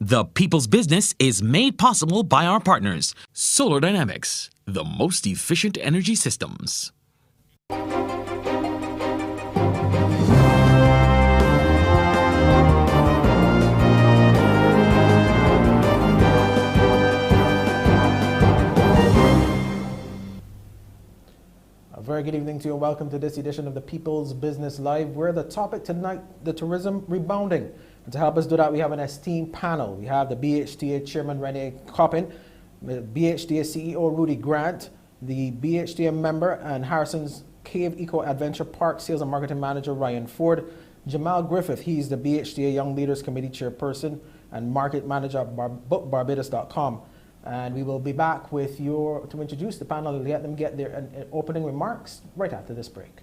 The People's Business is made possible by our partners, Solar Dynamics, the most efficient energy systems. A very good evening to you and welcome to this edition of the People's Business Live. We're the topic tonight, the tourism rebounding. And to help us do that, we have an esteemed panel. We have the BHTA Chairman Renee Coppin, the BHTA CEO Rudy Grant, the BHTA member and Harrison's Cave Eco Adventure Park Sales and Marketing Manager Ryan Forde, Jamal Griffith, he's the BHTA Young Leaders Committee Chairperson and Market Manager at bookbarbados.com. And we will be back with to introduce the panel and let them get their opening remarks right after this break.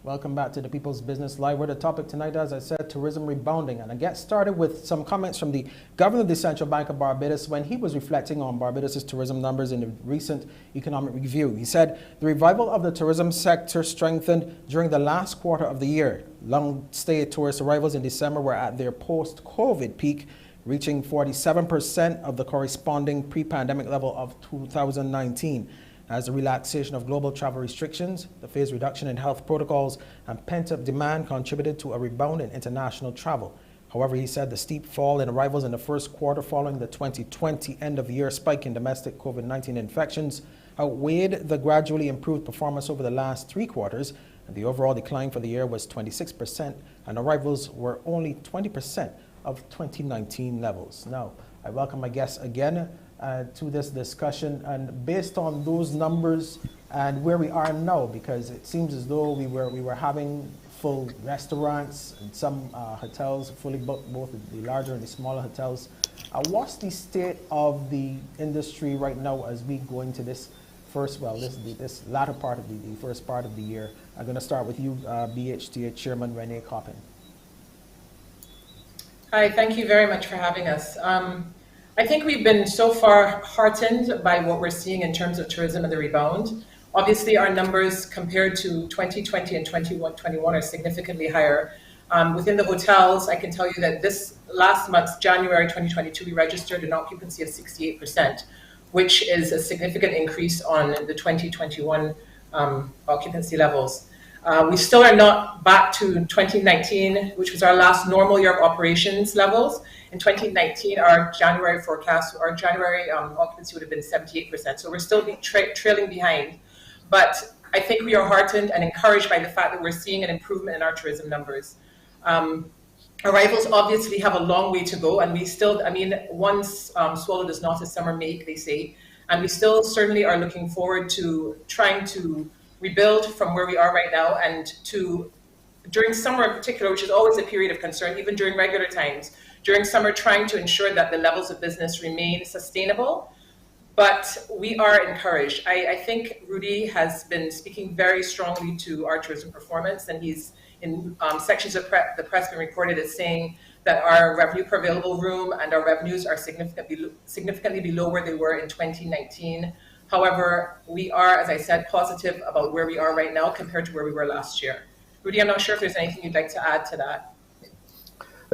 Welcome back to the People's Business Live, where the topic tonight, as I said, tourism rebounding. And I get started with some comments from the Governor of the Central Bank of Barbados when he was reflecting on Barbados' tourism numbers in the recent economic review. He said the revival of the tourism sector strengthened during the last quarter of the year. Long-stay tourist arrivals in December were at their post-COVID peak, reaching 47% of the corresponding pre-pandemic level of 2019. As the relaxation of global travel restrictions, the phased reduction in health protocols, and pent-up demand contributed to a rebound in international travel. However, he said the steep fall in arrivals in the first quarter following the 2020 end-of-year spike in domestic COVID-19 infections outweighed the gradually improved performance over the last 3 quarters, and the overall decline for the year was 26%, and arrivals were only 20% of 2019 levels. Now, I welcome my guests again to this discussion, and based on those numbers and where we are now, because it seems as though we were having full restaurants and some hotels fully booked, both the larger and the smaller hotels. What's the state of the industry right now as we go into this this latter part of the first part of the year? I'm going to start with you, BHTA Chairman Renee Coppin. Hi, thank you very much for having us. I think we've been so far heartened by what we're seeing in terms of tourism and the rebound. Obviously, our numbers compared to 2020 and 2021 are significantly higher. Within the hotels, I can tell you that this last month, January 2022, we registered an occupancy of 68%, which is a significant increase on the 2021 occupancy levels. We still are not back to 2019, which was our last normal year of operations levels. In 2019, our January forecast, our January occupancy would have been 78%. So we're still trailing behind. But I think we are heartened and encouraged by the fact that we're seeing an improvement in our tourism numbers. Arrivals obviously have a long way to go, and we still, once swallowed is not a summer make, they say. And we still certainly are looking forward to trying to rebuild from where we are right now, and to, during summer in particular, which is always a period of concern, even during regular times, during summer trying to ensure that the levels of business remain sustainable. But we are encouraged. I think Rudy has been speaking very strongly to our tourism performance, and he's in sections of the press been reported as saying that our revenue per available room and our revenues are significantly below where they were in 2019. However, we are, as I said, positive about where we are right now compared to where we were last year. Rudy, I'm not sure if there's anything you'd like to add to that.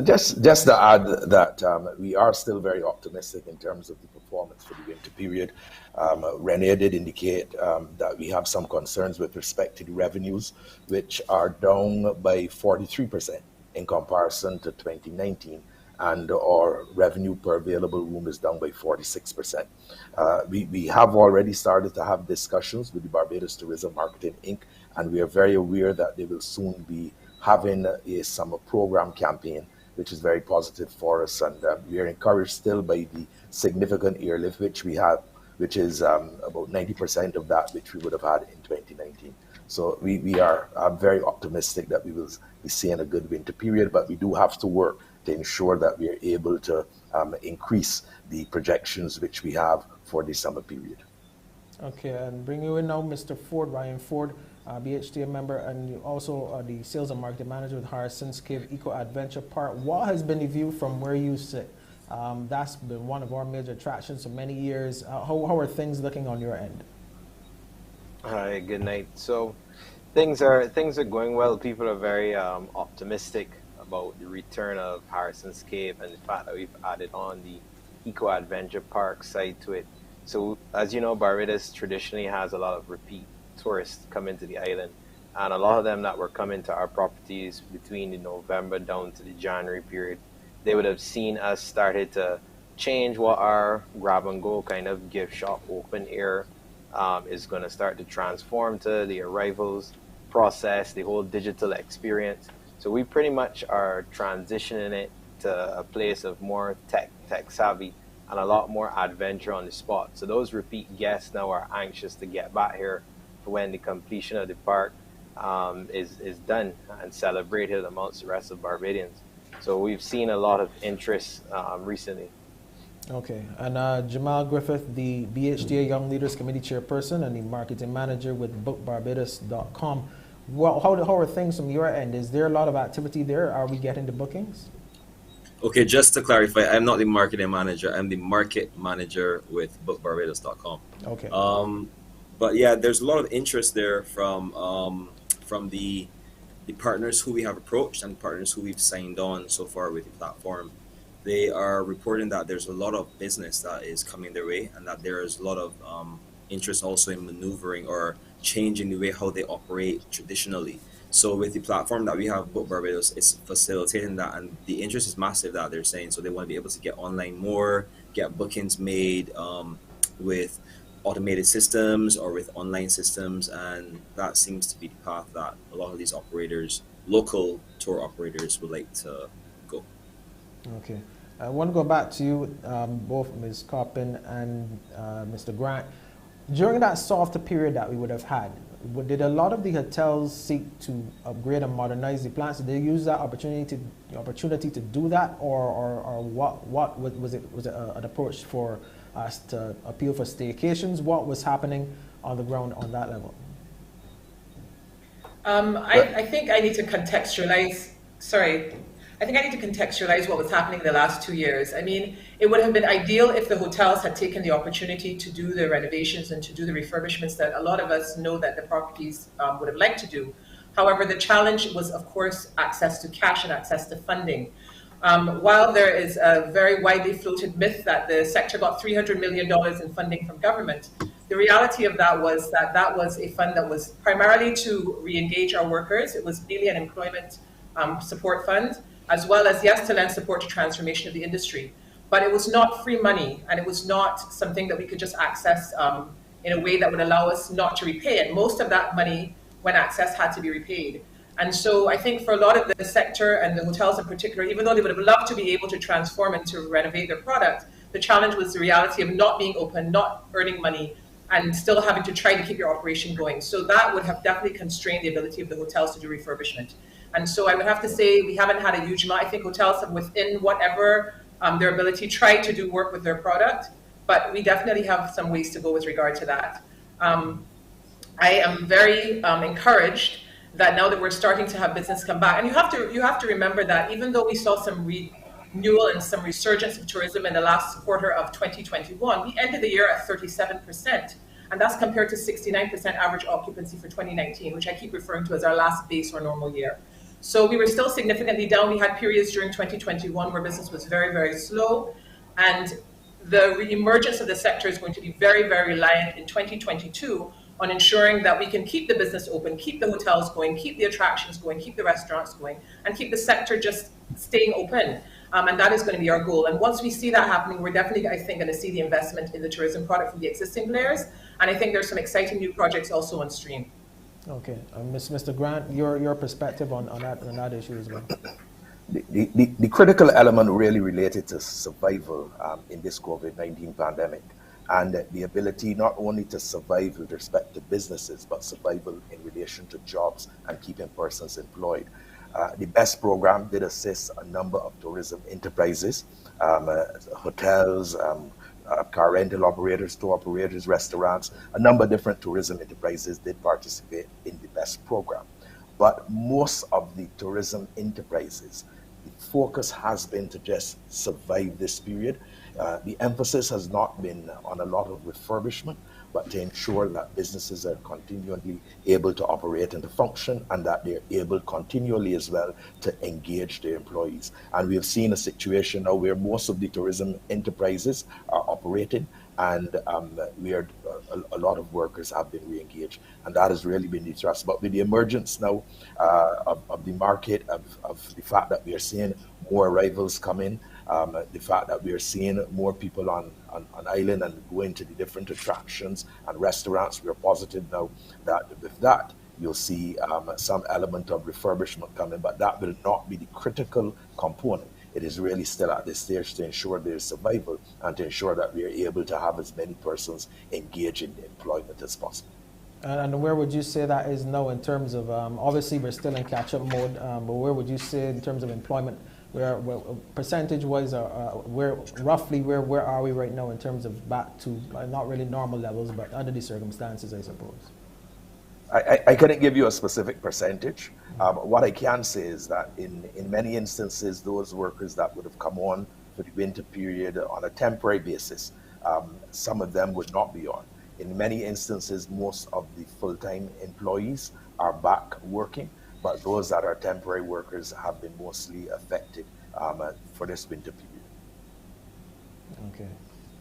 Just to add that we are still very optimistic in terms of the performance for the winter period. Renee did indicate that we have some concerns with respect to the revenues, which are down by 43% in comparison to 2019, and our revenue per available room is down by 46%. We have already started to have discussions with the Barbados Tourism Marketing Inc., and we are very aware that they will soon be having a summer program campaign, which is very positive for us. And we are encouraged still by the significant airlift which we have, which is about 90% of that which we would have had in 2019. So we are very optimistic that we will be seeing a good winter period, but we do have to work to ensure that we are able to increase the projections which we have for the summer period. Okay, and bring you in now, Mr. Forde, Ryan Forde, BHTA member, and you also are the sales and marketing manager with Harrison's Cave Eco Adventure Park. What has been the view from where you sit? That's been one of our major attractions for many years. How are things looking on your end? Hi, good night. So things are going well. People are very optimistic about the return of Harrison's Cave and the fact that we've added on the Eco Adventure Park side to it. So as you know, Barbados traditionally has a lot of repeat tourists come into the island, and a lot of them that were coming to our properties between the November down to the January period, they would have seen us started to change what our grab and go kind of gift shop open air is going to start to transform to the arrivals process, the whole digital experience. So we pretty much are transitioning it to a place of more tech savvy and a lot more adventure on the spot. So those repeat guests now are anxious to get back here for when the completion of the park is done and celebrated amongst the rest of Barbadians. So we've seen a lot of interest recently. Okay, and Jamal Griffith, the BHTA Young Leaders Committee Chairperson and the Marketing Manager with bookbarbados.com. Well, how are things from your end? Is there a lot of activity there? Are we getting the bookings? Okay, just to clarify, I'm not the marketing manager. I'm the market manager with bookbarbados.com. Okay. But yeah, there's a lot of interest there from the partners who we have approached and partners who we've signed on so far with the platform. They are reporting that there's a lot of business that is coming their way, and that there is a lot of interest also in maneuvering or changing the way how they operate traditionally. So with the platform that we have, Book Barbados, it's facilitating that, and the interest is massive that they're saying. So they want to be able to get online more, get bookings made with automated systems or with online systems, and that seems to be the path that a lot of these operators, local tour operators, would like to go. Okay. I want to go back to you, both Ms. Coppin and Mr. Grant. During that softer period that we would have had, did a lot of the hotels seek to upgrade and modernize the plants? Did they use that opportunity to do that, or what was it? Was it an approach for us to appeal for staycations? What was happening on the ground on that level? I think I need to contextualize. I think I need to contextualize what was happening the last 2 years. I mean, it would have been ideal if the hotels had taken the opportunity to do the renovations and to do the refurbishments that a lot of us know that the properties would have liked to do. However, the challenge was, of course, access to cash and access to funding. While there is a very widely floated myth that the sector got $300 million in funding from government, the reality of that was that was a fund that was primarily to re-engage our workers. It was really an employment support fund, as well as, yes, to lend support to transformation of the industry. But it was not free money, and it was not something that we could just access in a way that would allow us not to repay it. Most of that money, when accessed, had to be repaid. And so I think for a lot of the sector and the hotels in particular, even though they would have loved to be able to transform and to renovate their product, the challenge was the reality of not being open, not earning money, and still having to try to keep your operation going. So that would have definitely constrained the ability of the hotels to do refurbishment. And so I would have to say we haven't had a huge amount. I think hotels have, within whatever their ability, tried to do work with their product, but we definitely have some ways to go with regard to that. I am very encouraged that now that we're starting to have business come back, and you have to remember that even though we saw some renewal and some resurgence of tourism in the last quarter of 2021, we ended the year at 37%. And that's compared to 69% average occupancy for 2019, which I keep referring to as our last base or normal year. So we were still significantly down. We had periods during 2021 where business was very, very slow. And the re-emergence of the sector is going to be very, very reliant in 2022 on ensuring that we can keep the business open, keep the hotels going, keep the attractions going, keep the restaurants going, and keep the sector just staying open. And that is going to be our goal. And once we see that happening, we're definitely, I think, going to see the investment in the tourism product from the existing players. And I think there's some exciting new projects also on stream. Okay, Mr. Grant, your perspective on that issue as well. The critical element really related to survival in this COVID-19 pandemic, and the ability not only to survive with respect to businesses, but survival in relation to jobs and keeping persons employed. The BEST program did assist a number of tourism enterprises, hotels, car rental operators, tour operators, restaurants. A number of different tourism enterprises did participate in the BEST program. But most of the tourism enterprises, the focus has been to just survive this period. The emphasis has not been on a lot of refurbishment, but to ensure that businesses are continually able to operate and to function, and that they're able continually as well to engage their employees. And we have seen a situation now where most of the tourism enterprises are operating, and a lot of workers have been re-engaged, and that has really been the thrust. But with the emergence now of the market, of the fact that we are seeing more arrivals come in, the fact that we are seeing more people on island and going to the different attractions and restaurants, we are positive now that with that you'll see some element of refurbishment coming, but that will not be the critical component. It is really still at this stage to ensure their survival and to ensure that we are able to have as many persons engaged in employment as possible. And where would you say that is now in terms of, obviously we're still in catch-up mode, but where would you say in terms of employment, where percentage-wise, where are we right now in terms of back to, not really normal levels, but under the circumstances, I suppose? I couldn't give you a specific percentage. What I can say is that in many instances, those workers that would have come on for the winter period on a temporary basis, some of them would not be on. In many instances, most of the full-time employees are back working, but those that are temporary workers have been mostly affected for this winter period. Okay.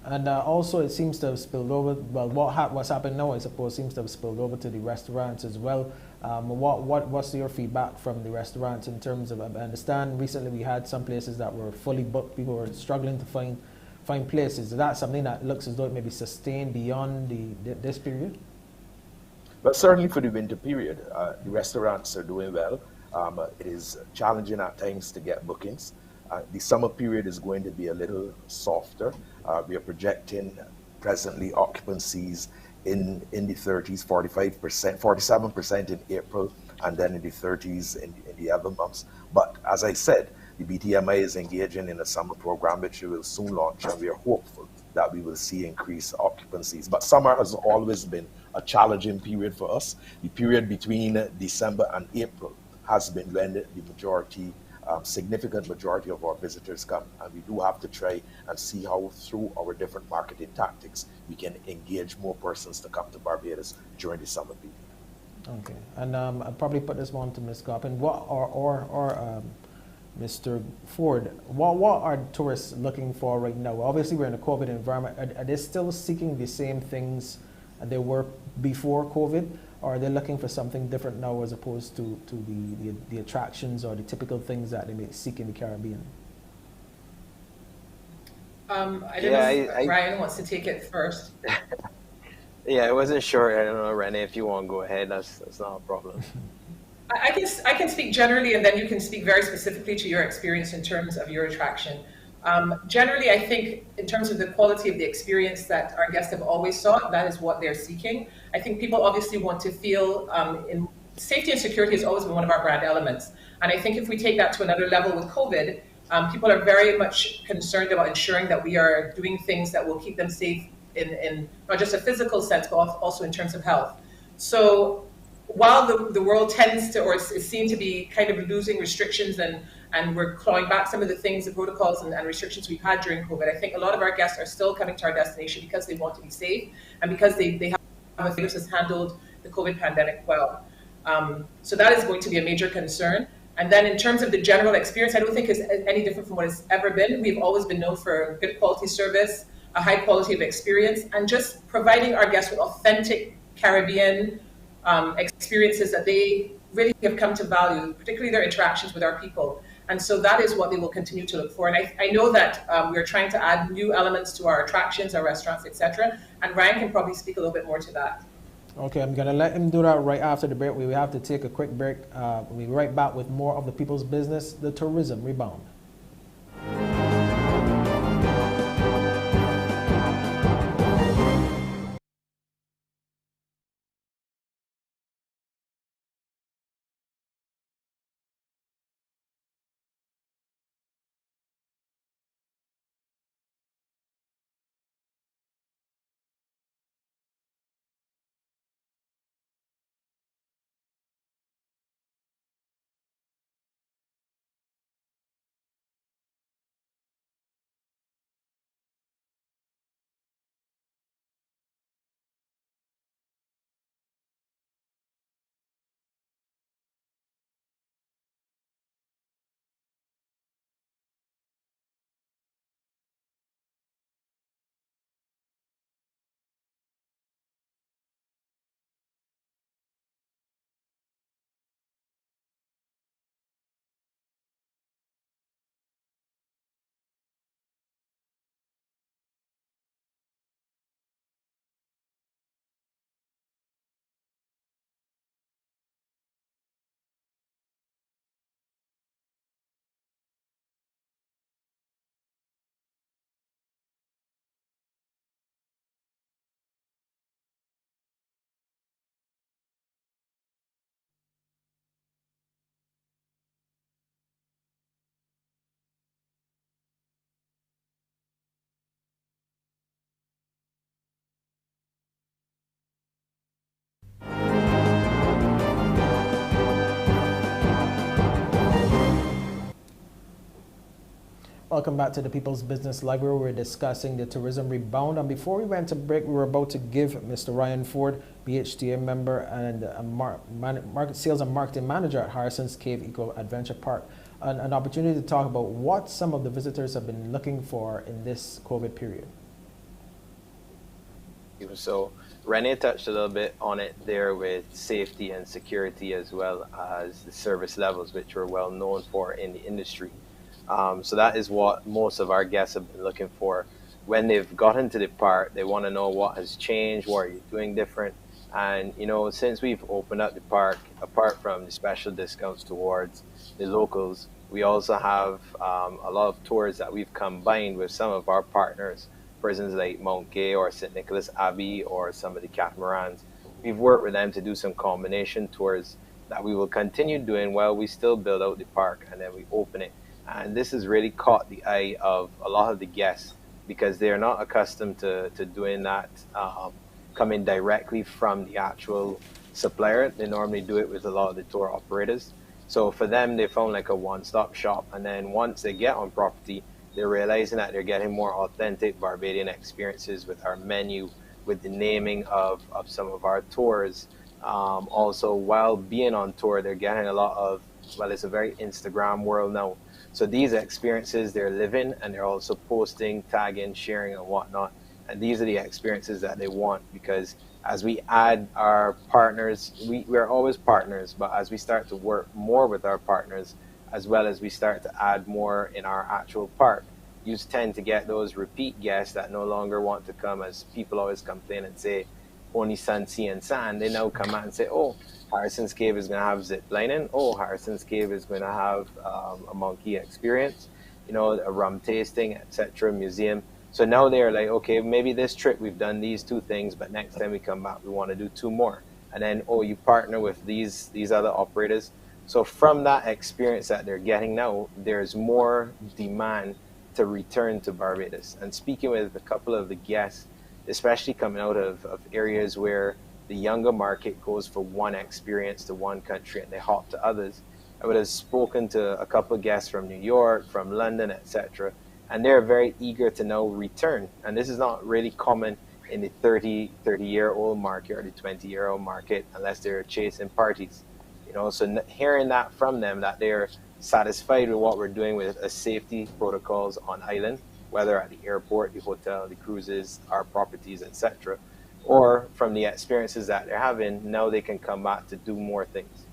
And also it seems to have spilled over, well, what's happened now, I suppose, seems to have spilled over to the restaurants as well. What's your feedback from the restaurants in terms of, I understand recently we had some places that were fully booked, people were struggling to find places. Is that something that looks as though it may be sustained beyond this period? But certainly for the winter period, the restaurants are doing well. It is challenging at times to get bookings. The summer period is going to be a little softer. We are projecting presently occupancies in the 30s, 45%, 47% in April, and then in the 30s in the other months. But as I said, the BTMI is engaging in a summer program which we will soon launch, and we are hopeful that we will see increased occupancies. But summer has always been a challenging period for us. The period between December and April has been when the majority, significant majority of our visitors come, and we do have to try and see how through our different marketing tactics we can engage more persons to come to Barbados during the summer period. Okay, and I'll probably put this one to Ms. Coppin. Or Mr. Forde, what are tourists looking for right now? Obviously, we're in a COVID environment. Are they still seeking the same things they were before COVID, or are they looking for something different now as opposed to the attractions or the typical things that they may seek in the Caribbean? I don't know if Ryan wants to take it first. Yeah, I wasn't sure. I don't know, Renee, if you want to go ahead, that's not a problem. I can speak generally, and then you can speak very specifically to your experience in terms of your attraction. Generally, I think in terms of the quality of the experience that our guests have always sought, that is what they're seeking. I think people obviously want to feel in safety and security has always been one of our brand elements. And I think if we take that to another level with COVID, people are very much concerned about ensuring that we are doing things that will keep them safe in not just a physical sense, but also in terms of health. So while the world tends to, or is seen to be kind of losing restrictions and we're clawing back some of the things, the protocols and restrictions we've had during COVID, I think a lot of our guests are still coming to our destination because they want to be safe and because they have Barbados has handled the COVID pandemic well. So that is going to be a major concern. And then in terms of the general experience, I don't think it's any different from what it's ever been. We've always been known for good quality service, a high quality of experience, and just providing our guests with authentic Caribbean experiences that they really have come to value, particularly their interactions with our people. And so that is what they will continue to look for. And I know that we're trying to add new elements to our attractions, our restaurants, etc. And Ryan can probably speak a little bit more to that. Okay, I'm going to let him do that right after the break. We will have to take a quick break. We'll be right back with more of the people's business, the tourism rebound. Welcome back to the People's Business Library. We're discussing the tourism rebound. And before we went to break, we were about to give Mr. Ryan Forde, BHTA member and market sales and marketing manager at Harrison's Cave Eco Adventure Park, an opportunity to talk about what some of the visitors have been looking for in this COVID period. So Renee touched a little bit on it there with safety and security, as well as the service levels, which we're well known for in the industry. So that is what most of our guests have been looking for. When they've gotten to the park, they want to know what has changed, what are you doing different. And, you know, since we've opened up the park, apart from the special discounts towards the locals, we also have a lot of tours that we've combined with some of our partners, prisons like Mount Gay or St. Nicholas Abbey or some of the catamarans. We've worked with them to do some combination tours that we will continue doing while we still build out the park and then we open it. And this has really caught the eye of a lot of the guests because they're not accustomed to doing that, coming directly from the actual supplier. They normally do it with a lot of the tour operators. So for them, they found like a one-stop shop. And then once they get on property, they're realizing that they're getting more authentic Barbadian experiences with our menu, with the naming of some of our tours. Also, while being on tour, they're getting a lot of, well, it's a very Instagram world now. So these experiences they're living, and they're also posting, tagging, sharing, and whatnot. And these are the experiences that they want, because as we add our partners, we're always partners, but as we start to work more with our partners, as well as we start to add more in our actual park, you tend to get those repeat guests that no longer want to come, as people always complain and say, only sun, sea, and sand. They now come out and say, oh, Harrison's Cave is going to have zip lining. Oh, Harrison's Cave is going to have a monkey experience, you know, a rum tasting, etc., museum. So now they're like, okay, maybe this trip we've done these 2 things, but next time we come back, we want to do 2 more. And then, oh, you partner with these other operators. So from that experience that they're getting now, there's more demand to return to Barbados. And speaking with a couple of the guests, especially coming out of areas where the younger market goes for one experience to one country and they hop to others. I would have spoken to a couple of guests from New York, from London, etc., and they're very eager to now return. And this is not really common in the 30-year-old market or the 20-year-old market unless they're chasing parties. So hearing that from them, that they're satisfied with what we're doing with safety protocols on island, whether at the airport, the hotel, the cruises, our properties, etc., or from the experiences that they're having, now they can come back to do more things.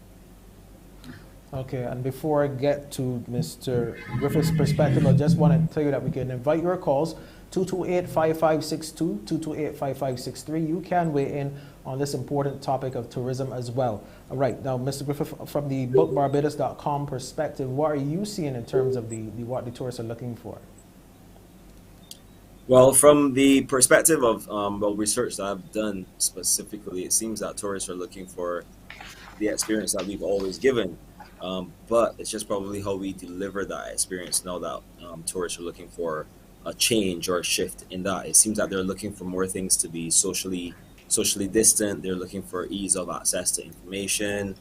Okay, and before I get to Mr. Griffith's perspective, I just want to tell you that we can invite your calls, 228-5562, 228-5563. You can weigh in on this important topic of tourism as well. All right, now, Mr. Griffith, from the bookbarbados.com perspective, what are you seeing in terms of what the tourists are looking for? Well, from the perspective of research that I've done specifically, it seems that tourists are looking for the experience that we've always given. But it's just probably how we deliver that experience now that tourists are looking for a change or a shift in that. It seems that they're looking for more things to be socially distant. They're looking for ease of access to information.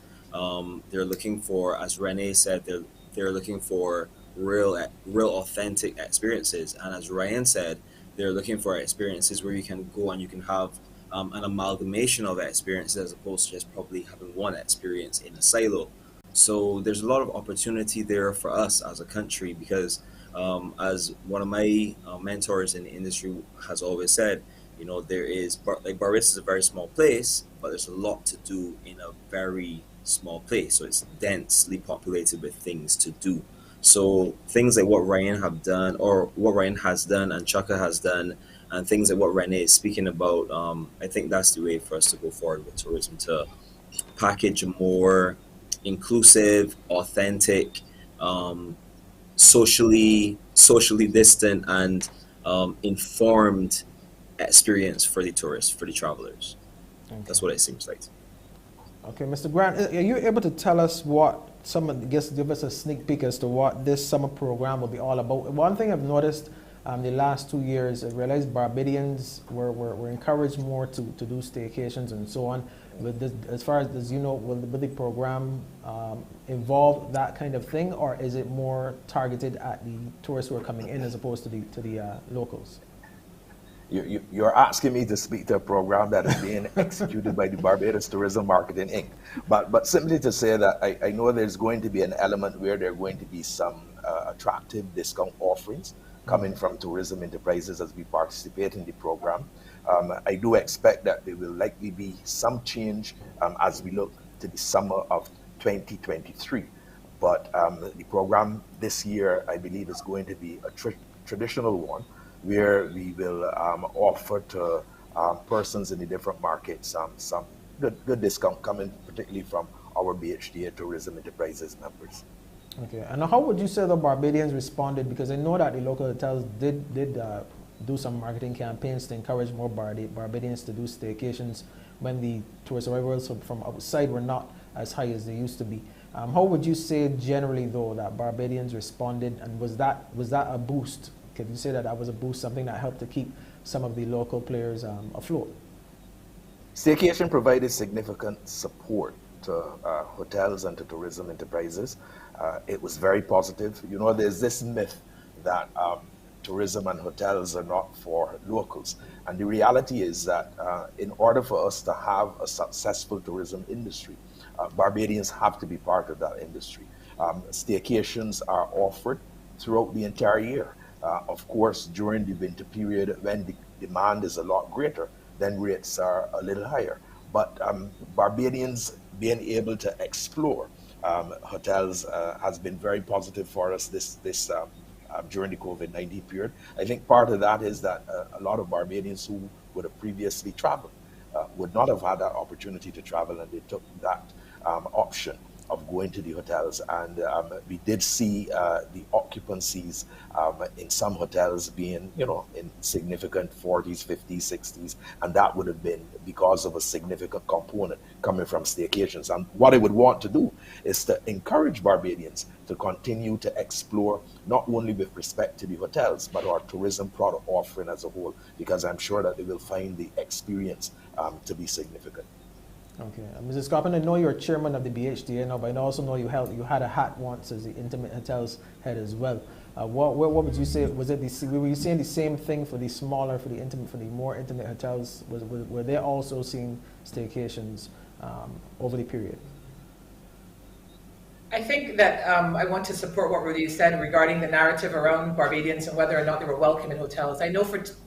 They're looking for, as Renee said, they're looking for real authentic experiences. And as Ryan said, they're looking for experiences where you can go and you can have an amalgamation of experiences as opposed to just probably having one experience in a silo. So there's a lot of opportunity there for us as a country because as one of my mentors in the industry has always said, there is, like Barbados is a very small place, but there's a lot to do in a very small place. So it's densely populated with things to do. So things like what Ryan have done or what Ryan has done and CHUKKA has done and things like what Renee is speaking about, I think that's the way for us to go forward with tourism, to package a more inclusive, authentic, socially distant and informed experience for the tourists, for the travelers. Okay. That's what it seems like. Okay, Mr. Grant, are you able to tell us what give us a sneak peek as to what this summer program will be all about? One thing I've noticed the last 2 years, I realized Barbadians were encouraged more to do staycations and so on. But as far as will the program involve that kind of thing, or is it more targeted at the tourists who are coming in as opposed to the locals? You're asking me to speak to a program that is being executed by the Barbados Tourism Marketing Inc. But simply to say that I know there's going to be an element where there are going to be some attractive discount offerings coming from tourism enterprises as we participate in the program. I do expect that there will likely be some change as we look to the summer of 2023. But the program this year, I believe, is going to be a traditional one, where we will offer to persons in the different markets some good discount coming particularly from our BHTA Tourism Enterprises members. Okay, and how would you say the Barbadians responded? Because I know that the local hotels did do some marketing campaigns to encourage more Barbadians to do staycations when the tourist arrivals from outside were not as high as they used to be. How would you say generally, though, that Barbadians responded, and was that a boost? Could you say that was a boost, something that helped to keep some of the local players afloat? Staycation provided significant support to hotels and to tourism enterprises. It was very positive. There's this myth that tourism and hotels are not for locals. And the reality is that in order for us to have a successful tourism industry, Barbadians have to be part of that industry. Staycations are offered throughout the entire year. Of course, during the winter period, when the demand is a lot greater, then rates are a little higher. But Barbadians being able to explore hotels has been very positive for us this during the COVID-19 period. I think part of that is that a lot of Barbadians who would have previously traveled would not have had that opportunity to travel, and they took that option of going to the hotels. And we did see the occupancies in some hotels being, in significant 40s, 50s, 60s, and that would have been because of a significant component coming from staycations. And what I would want to do is to encourage Barbadians to continue to explore, not only with respect to the hotels, but our tourism product offering as a whole, because I'm sure that they will find the experience to be significant. Okay, Mrs. Coppin, I know you're chairman of the BHTA now, but I also know you had a hat once as the Intimate Hotels head as well. What would you say? Was it were you seeing the same thing for the smaller, for the more intimate hotels? Were they also seeing staycations over the period? I think that I want to support what Rudy said regarding the narrative around Barbadians and whether or not they were welcome in hotels. I know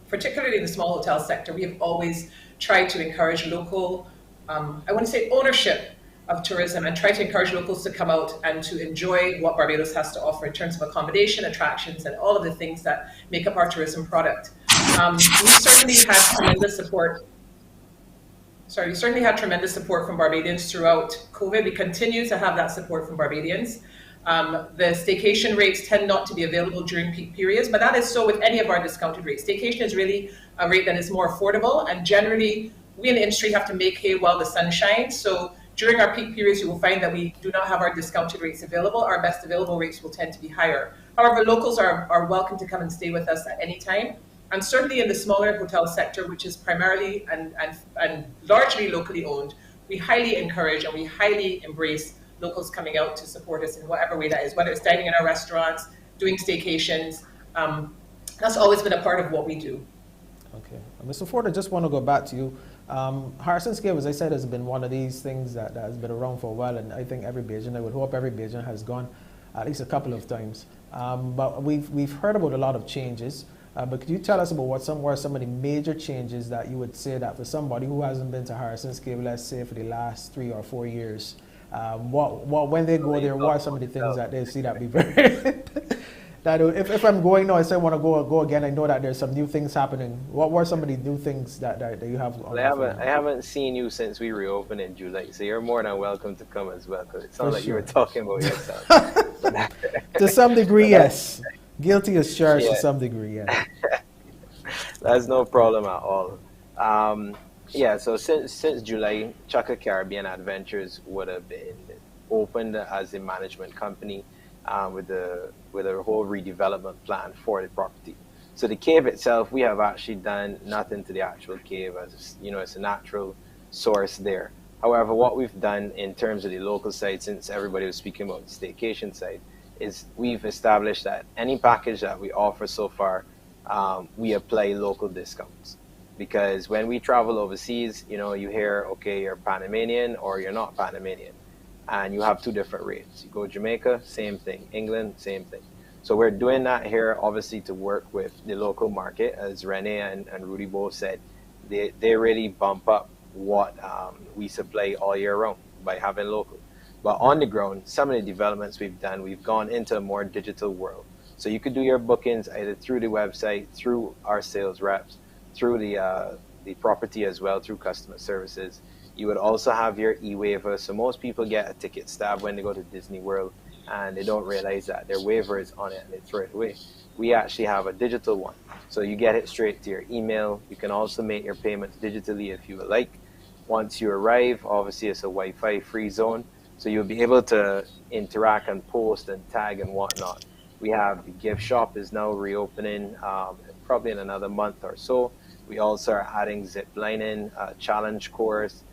particularly in the small hotel sector, we have always tried to encourage local, I want to say ownership of tourism, and try to encourage locals to come out and to enjoy what Barbados has to offer in terms of accommodation, attractions, and all of the things that make up our tourism product. We certainly had tremendous support. We certainly had tremendous support from Barbadians throughout COVID. We continue to have that support from Barbadians. The staycation rates tend not to be available during peak periods, but that is so with any of our discounted rates. Staycation is really a rate that is more affordable, and generally we in the industry have to make hay while the sun shines. So during our peak periods, you will find that we do not have our discounted rates available. Our best available rates will tend to be higher. However, locals are welcome to come and stay with us at any time. And certainly in the smaller hotel sector, which is primarily and largely locally owned, we highly encourage and we highly embrace locals coming out to support us in whatever way that is, whether it's dining in our restaurants, doing staycations. That's always been a part of what we do. Okay. Mr. Forde, I just want to go back to you. Harrison's Cave, as I said, has been one of these things that has been around for a while, and I think every Bajan, I would hope every Bajan has gone at least a couple of times. But we've heard about a lot of changes. But could you tell us about what were some of the major changes that you would say that for somebody who hasn't been to Harrison's Cave, let's say for the last 3 or 4 years, when they go there, what are some of the things that they see that be very that if I'm going now, I say I want to go again, I know that there's some new things happening. What were some of the new things that you have? Well, I haven't seen you since we reopened in July, so you're more than welcome to come as well, because it sounds like you were talking about yourself. To some degree, yes. Guilty as charged to some degree, yeah. That's no problem at all. So since July, CHUKKA Caribbean Adventures would have been opened as a management company with a whole redevelopment plan for the property. So the cave itself, we have actually done nothing to the actual cave, as it's a natural source there. However, what we've done in terms of the local side, since everybody was speaking about the staycation side, is we've established that any package that we offer so far, we apply local discounts. Because when we travel overseas, you hear, okay, you're Panamanian or you're not Panamanian, and you have 2 different rates. You go Jamaica, same thing. England, same thing. So we're doing that here, obviously, to work with the local market. As Renee and Rudy both said, they really bump up what we supply all year round by having local. But on the ground, some of the developments we've done, we've gone into a more digital world. So you could do your bookings either through the website, through our sales reps, through the property as well, through customer services. You would also have your e-waiver. So most people get a ticket stub when they go to Disney World, and they don't realize that their waiver is on it and they throw it away. We actually have a digital one. So you get it straight to your email. You can also make your payments digitally if you would like. Once you arrive, obviously it's a Wi-Fi free zone. So you'll be able to interact and post and tag and whatnot. We have the gift shop is now reopening probably in another month or so. We also are adding zip lining, challenge course,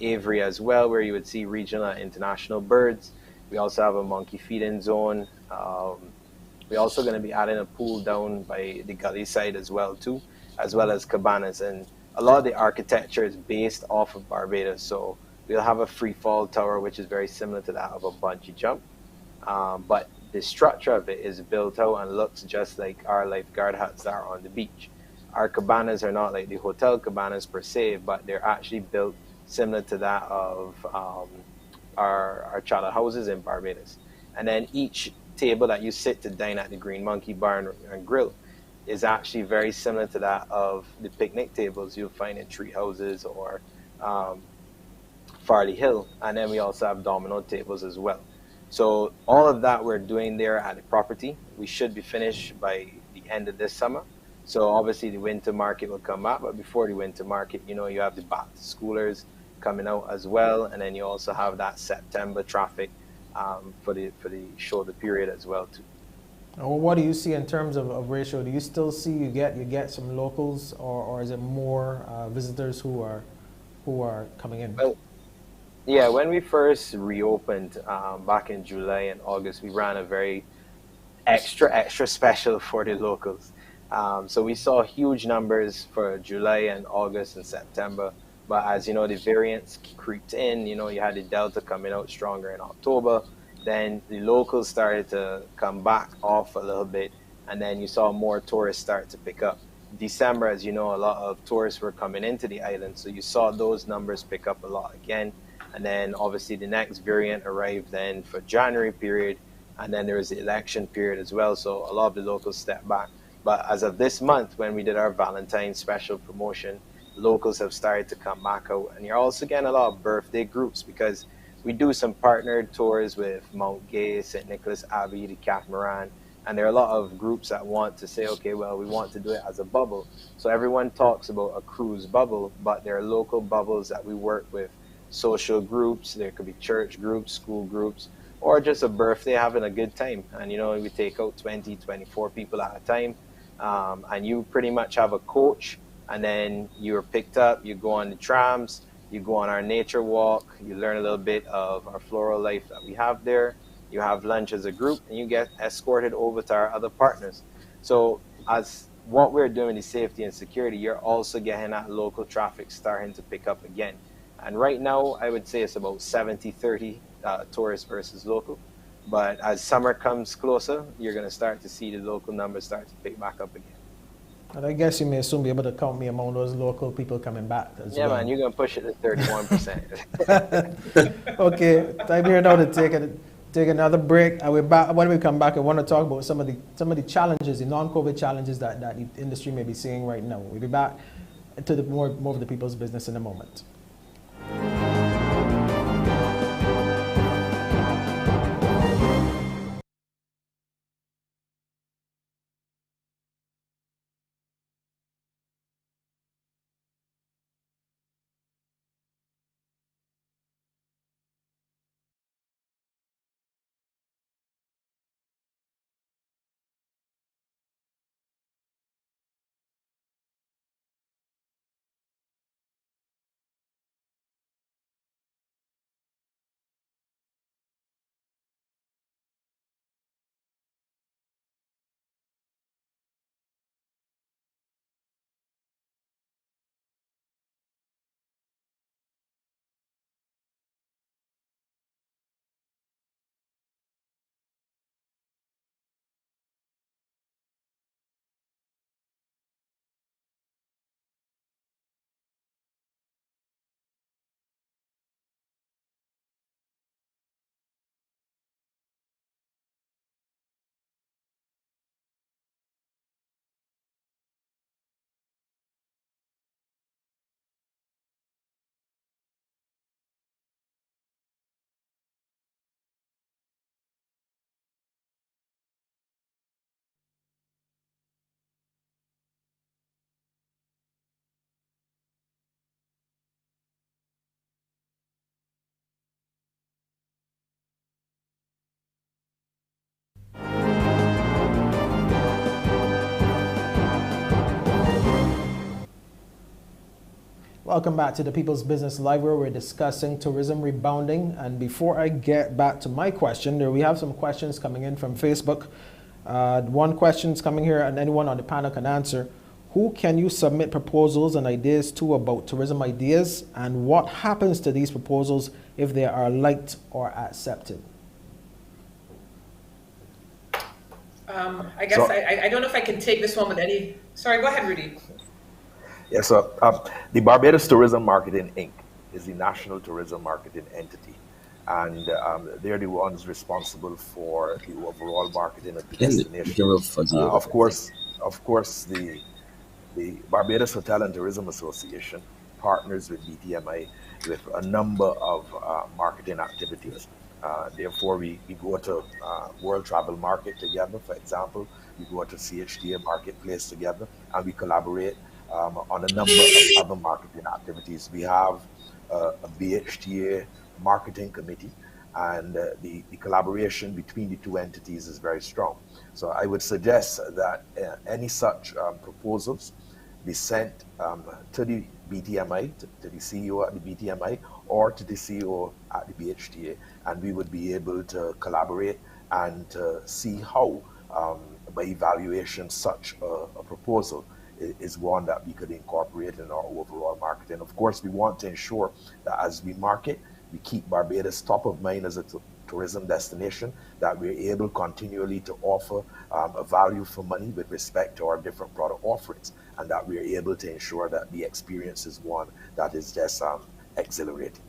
aviary as well, where you would see regional and international birds. We also have a monkey feeding zone. We're also going to be adding a pool down by the gully side as well too, as well as cabanas. And a lot of the architecture is based off of Barbados. So we'll have a free fall tower, which is very similar to that of a bungee jump. But the structure of it is built out and looks just like our lifeguard huts are on the beach. Our cabanas are not like the hotel cabanas per se, but they're actually built similar to that of our chala houses in Barbados. And then each table that you sit to dine at the Green Monkey Bar and Grill is actually very similar to that of the picnic tables you'll find in tree houses or Farley Hill. And then we also have domino tables as well. So all of that we're doing there at the property. We should be finished by the end of this summer. So obviously the winter market will come up, but before the winter market, you have the back to schoolers coming out as well, and then you also have that September traffic for the shoulder period as well too. Well, what do you see in terms of ratio? Do you still see you get some locals, or is it more visitors who are coming in? Well, yeah, when we first reopened back in July and August, we ran a very extra special for the locals. So we saw huge numbers for July and August and September. But as you know, the variants creeped in. You know, you had the Delta coming out stronger in October. Then the locals started to come back off a little bit. And then you saw more tourists start to pick up. December, as you know, a lot of tourists were coming into the island. So you saw those numbers pick up a lot again. And then obviously the next variant arrived then for January period. And then there was the election period as well. So a lot of the locals stepped back. But as of this month, when we did our Valentine's special promotion, locals have started to come back out. And you're also getting a lot of birthday groups because we do some partnered tours with Mount Gay, St. Nicholas Abbey, the Catamaran. And there are a lot of groups that want to say, okay, well, we want to do it as a bubble. So everyone talks about a cruise bubble, but there are local bubbles that we work with, social groups. There could be church groups, school groups, or just a birthday having a good time. And, you know, we take out 20, 24 people at a time. And you pretty much have a coach, and then you're picked up, you go on the trams, you go on our nature walk, you learn a little bit of our floral life that we have there. You have lunch as a group, and you get escorted over to our other partners. So as what we're doing is safety and security, you're also getting that local traffic starting to pick up again. And right now, I would say it's about 70-30 tourists versus local. But as summer comes closer, you're going to start to see the local numbers start to pick back up again. And I guess you may soon be able to count me among those local people coming back as well. Yeah, man, you're going to push it to 31%. Okay, time here now to take another break. And we're back. When we come back, I want to talk about some of the challenges, the non-COVID challenges that the industry may be seeing right now. We'll be back to the more of the people's business in a moment. Welcome back to the People's Business Live, where we're discussing tourism rebounding. And before I get back to my question, we have some questions coming in from Facebook. One question is coming here, and anyone on the panel can answer. Who can you submit proposals and ideas to about tourism ideas, and what happens to these proposals if they are liked or accepted? I guess I don't know if I can take this one with any. Sorry, go ahead, Rudy. Yeah, so the Barbados Tourism Marketing Inc. is the national tourism marketing entity, and they're the ones responsible for the overall marketing of the destination. Of course, the Barbados Hotel and Tourism Association partners with BTMI with a number of marketing activities. Therefore, we go to World Travel Market together, for example. We go to CHTA Marketplace together, and we collaborate on a number of other marketing activities. We have a BHTA marketing committee, and the collaboration between the two entities is very strong. So I would suggest that any such proposals be sent to the BTMI, to the CEO at the BTMI, or to the CEO at the BHTA, and we would be able to collaborate and to see how by evaluation, such a proposal is one that we could incorporate in our overall marketing. Of course, we want to ensure that as we market, we keep Barbados top of mind as a tourism destination, that we're able continually to offer a value for money with respect to our different product offerings, and that we're able to ensure that the experience is one that is just exhilarating.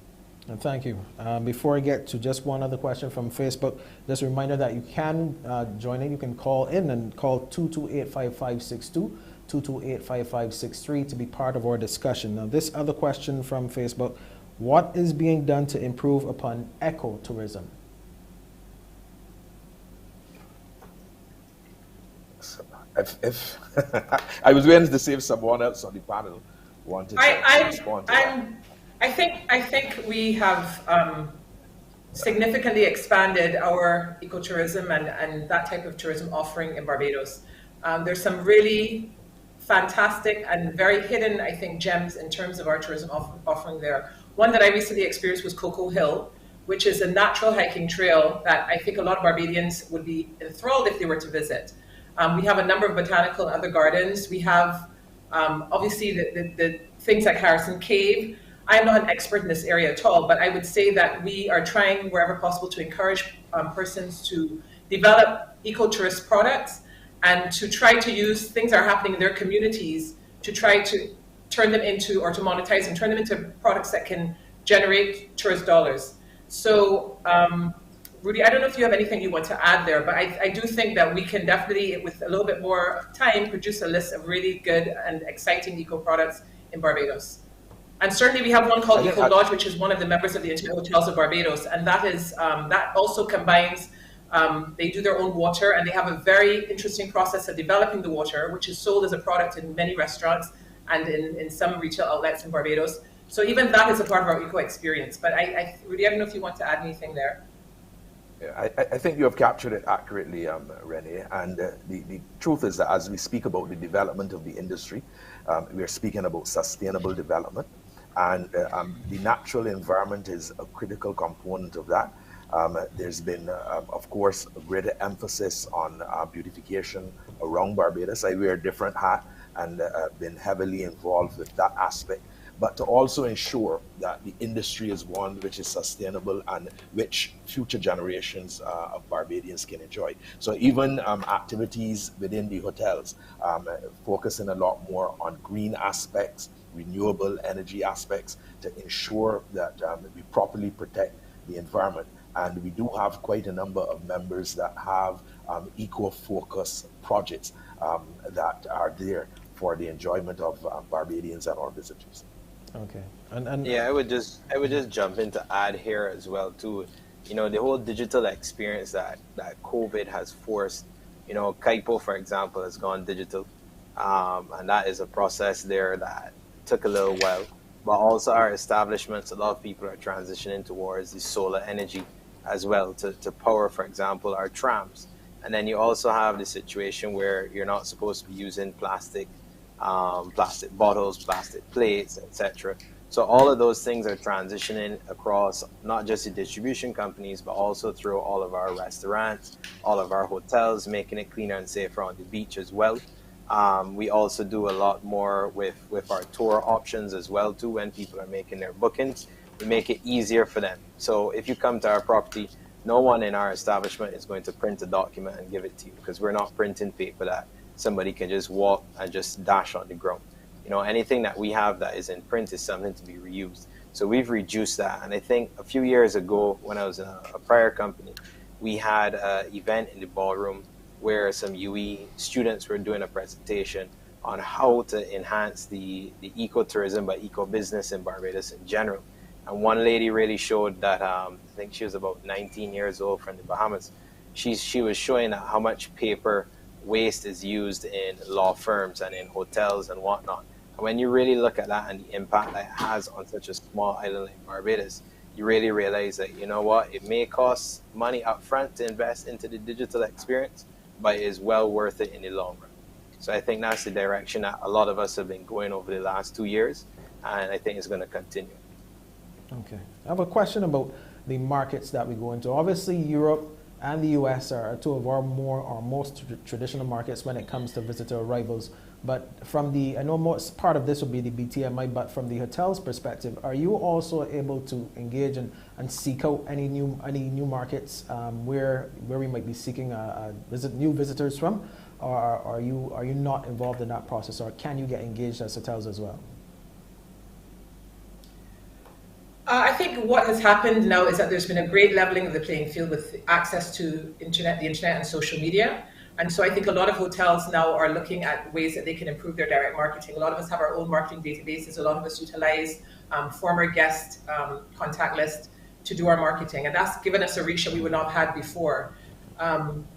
And thank you. Before I get to just one other question from Facebook, just a reminder that you can join in. You can call in and call 228-5562, 228-5563 to be part of our discussion. Now, this other question from Facebook, what is being done to improve upon ecotourism? If I was waiting to see if someone else on the panel wanted to respond to that. I think we have significantly expanded our ecotourism and that type of tourism offering in Barbados. There's some really fantastic and very hidden, I think, gems in terms of our tourism offering there. One that I recently experienced was Cocoa Hill, which is a natural hiking trail that I think a lot of Barbadians would be enthralled if they were to visit. We have a number of botanical and other gardens. We have obviously the things like Harrison Cave. I'm not an expert in this area at all, but I would say that we are trying wherever possible to encourage persons to develop ecotourist products and to try to use things that are happening in their communities to try to turn them into, or to monetize and turn them into products that can generate tourist dollars. So, Rudy, I don't know if you have anything you want to add there, but I do think that we can definitely, with a little bit more time, produce a list of really good and exciting eco products in Barbados. And certainly we have one called Eco Lodge, which is one of the members of the Intimate Hotels of Barbados. And that is, that also combines, they do their own water, and they have a very interesting process of developing the water, which is sold as a product in many restaurants and in some retail outlets in Barbados. So even that is a part of our eco experience. But Rudy, I don't know if you want to add anything there. Yeah, I think you have captured it accurately, Renee. And the truth is that as we speak about the development of the industry, we are speaking about sustainable development. And the natural environment is a critical component of that. There's been, of course, a greater emphasis on beautification around Barbados. I wear a different hat and been heavily involved with that aspect, but to also ensure that the industry is one which is sustainable and which future generations of Barbadians can enjoy. So even activities within the hotels, focusing a lot more on green aspects, renewable energy aspects, to ensure that we properly protect the environment. And we do have quite a number of members that have eco-focused projects that are there for the enjoyment of Barbadians and our visitors. Okay, and yeah, I would just jump in to add here as well too. You know, the whole digital experience that COVID has forced. You know, Kaipo, for example, has gone digital, and that is a process there that took a little while. But also our establishments, a lot of people are transitioning towards the solar energy as well to power, for example, our trams. And then you also have the situation where you're not supposed to be using plastic bottles, plastic plates, etc. So all of those things are transitioning across not just the distribution companies, but also through all of our restaurants, all of our hotels, making it cleaner and safer on the beach as well. We also do a lot more with our tour options as well too. When people are making their bookings, we make it easier for them. So if you come to our property, no one in our establishment is going to print a document and give it to you, because we're not printing paper that somebody can just walk and just dash on the ground. You know, anything that we have that is in print is something to be reused. So we've reduced that. And I think a few years ago, when I was in a prior company, we had an event in the ballroom where some UE students were doing a presentation on how to enhance the ecotourism by eco-business in Barbados in general. And one lady really showed that, I think she was about 19 years old from the Bahamas. She was showing how much paper waste is used in law firms and in hotels and whatnot. And when you really look at that and the impact that it has on such a small island like Barbados, you really realize that, you know what, it may cost money up front to invest into the digital experience, but it is well worth it in the long run. So I think that's the direction that a lot of us have been going over the last 2 years, and I think it's going to continue. Okay. I have a question about the markets that we go into. Obviously, Europe and the US are two of our most traditional markets when it comes to visitor arrivals. But from the, I know most part of this will be the BTMI, but from the hotel's perspective, are you also able to engage and seek out any new markets where we might be seeking new visitors from, or are you not involved in that process, or can you get engaged as hotels as well? I think what has happened now is that there's been a great leveling of the playing field with access to the internet and social media. And so I think a lot of hotels now are looking at ways that they can improve their direct marketing. A lot of us have our own marketing databases. A lot of us utilize former guest contact list to do our marketing. And that's given us a reach that we would not have had before.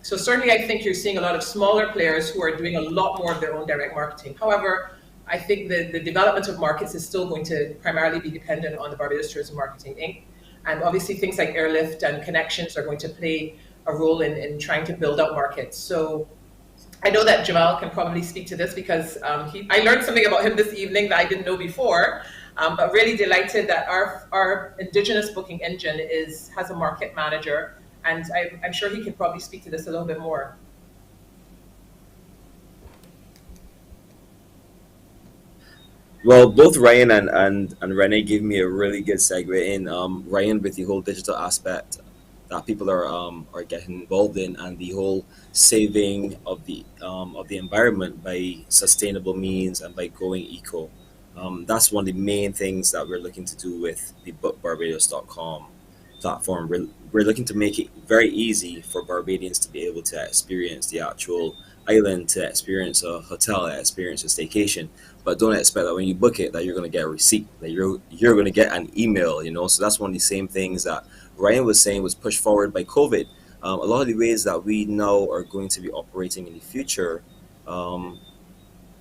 So certainly I think you're seeing a lot of smaller players who are doing a lot more of their own direct marketing. However, I think the development of markets is still going to primarily be dependent on the Barbados Tourism Marketing Inc. And obviously things like airlift and connections are going to play a role in trying to build out markets. So I know that Jamal can probably speak to this because I learned something about him this evening that I didn't know before, but really delighted that our indigenous booking engine has a market manager, and I'm sure he can probably speak to this a little bit more. Well, both Ryan and Renee gave me a really good segue in. Ryan with the whole digital aspect that people are getting involved in, and the whole saving of the environment by sustainable means and by going eco. That's one of the main things that we're looking to do with the bookbarbados.com platform. We're looking to make it very easy for Barbadians to be able to experience the actual island, to experience a hotel, to experience a staycation. But don't expect that when you book it that you're going to get a receipt, that you're going to get an email, So that's one of the same things that Ryan was saying was pushed forward by COVID. A lot of the ways that we now are going to be operating in the future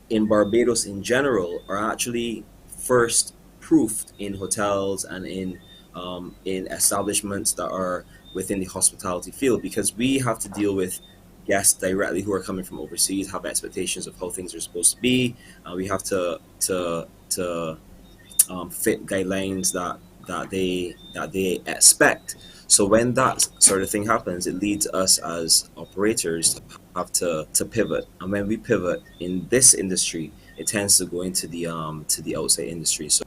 in Barbados in general are actually first proofed in hotels and in establishments that are within the hospitality field, because we have to deal with guests directly who are coming from overseas, have expectations of how things are supposed to be. We have to fit guidelines that they expect. So when that sort of thing happens, it leads us as operators to have to pivot. And when we pivot in this industry, it tends to go into the outside industry. So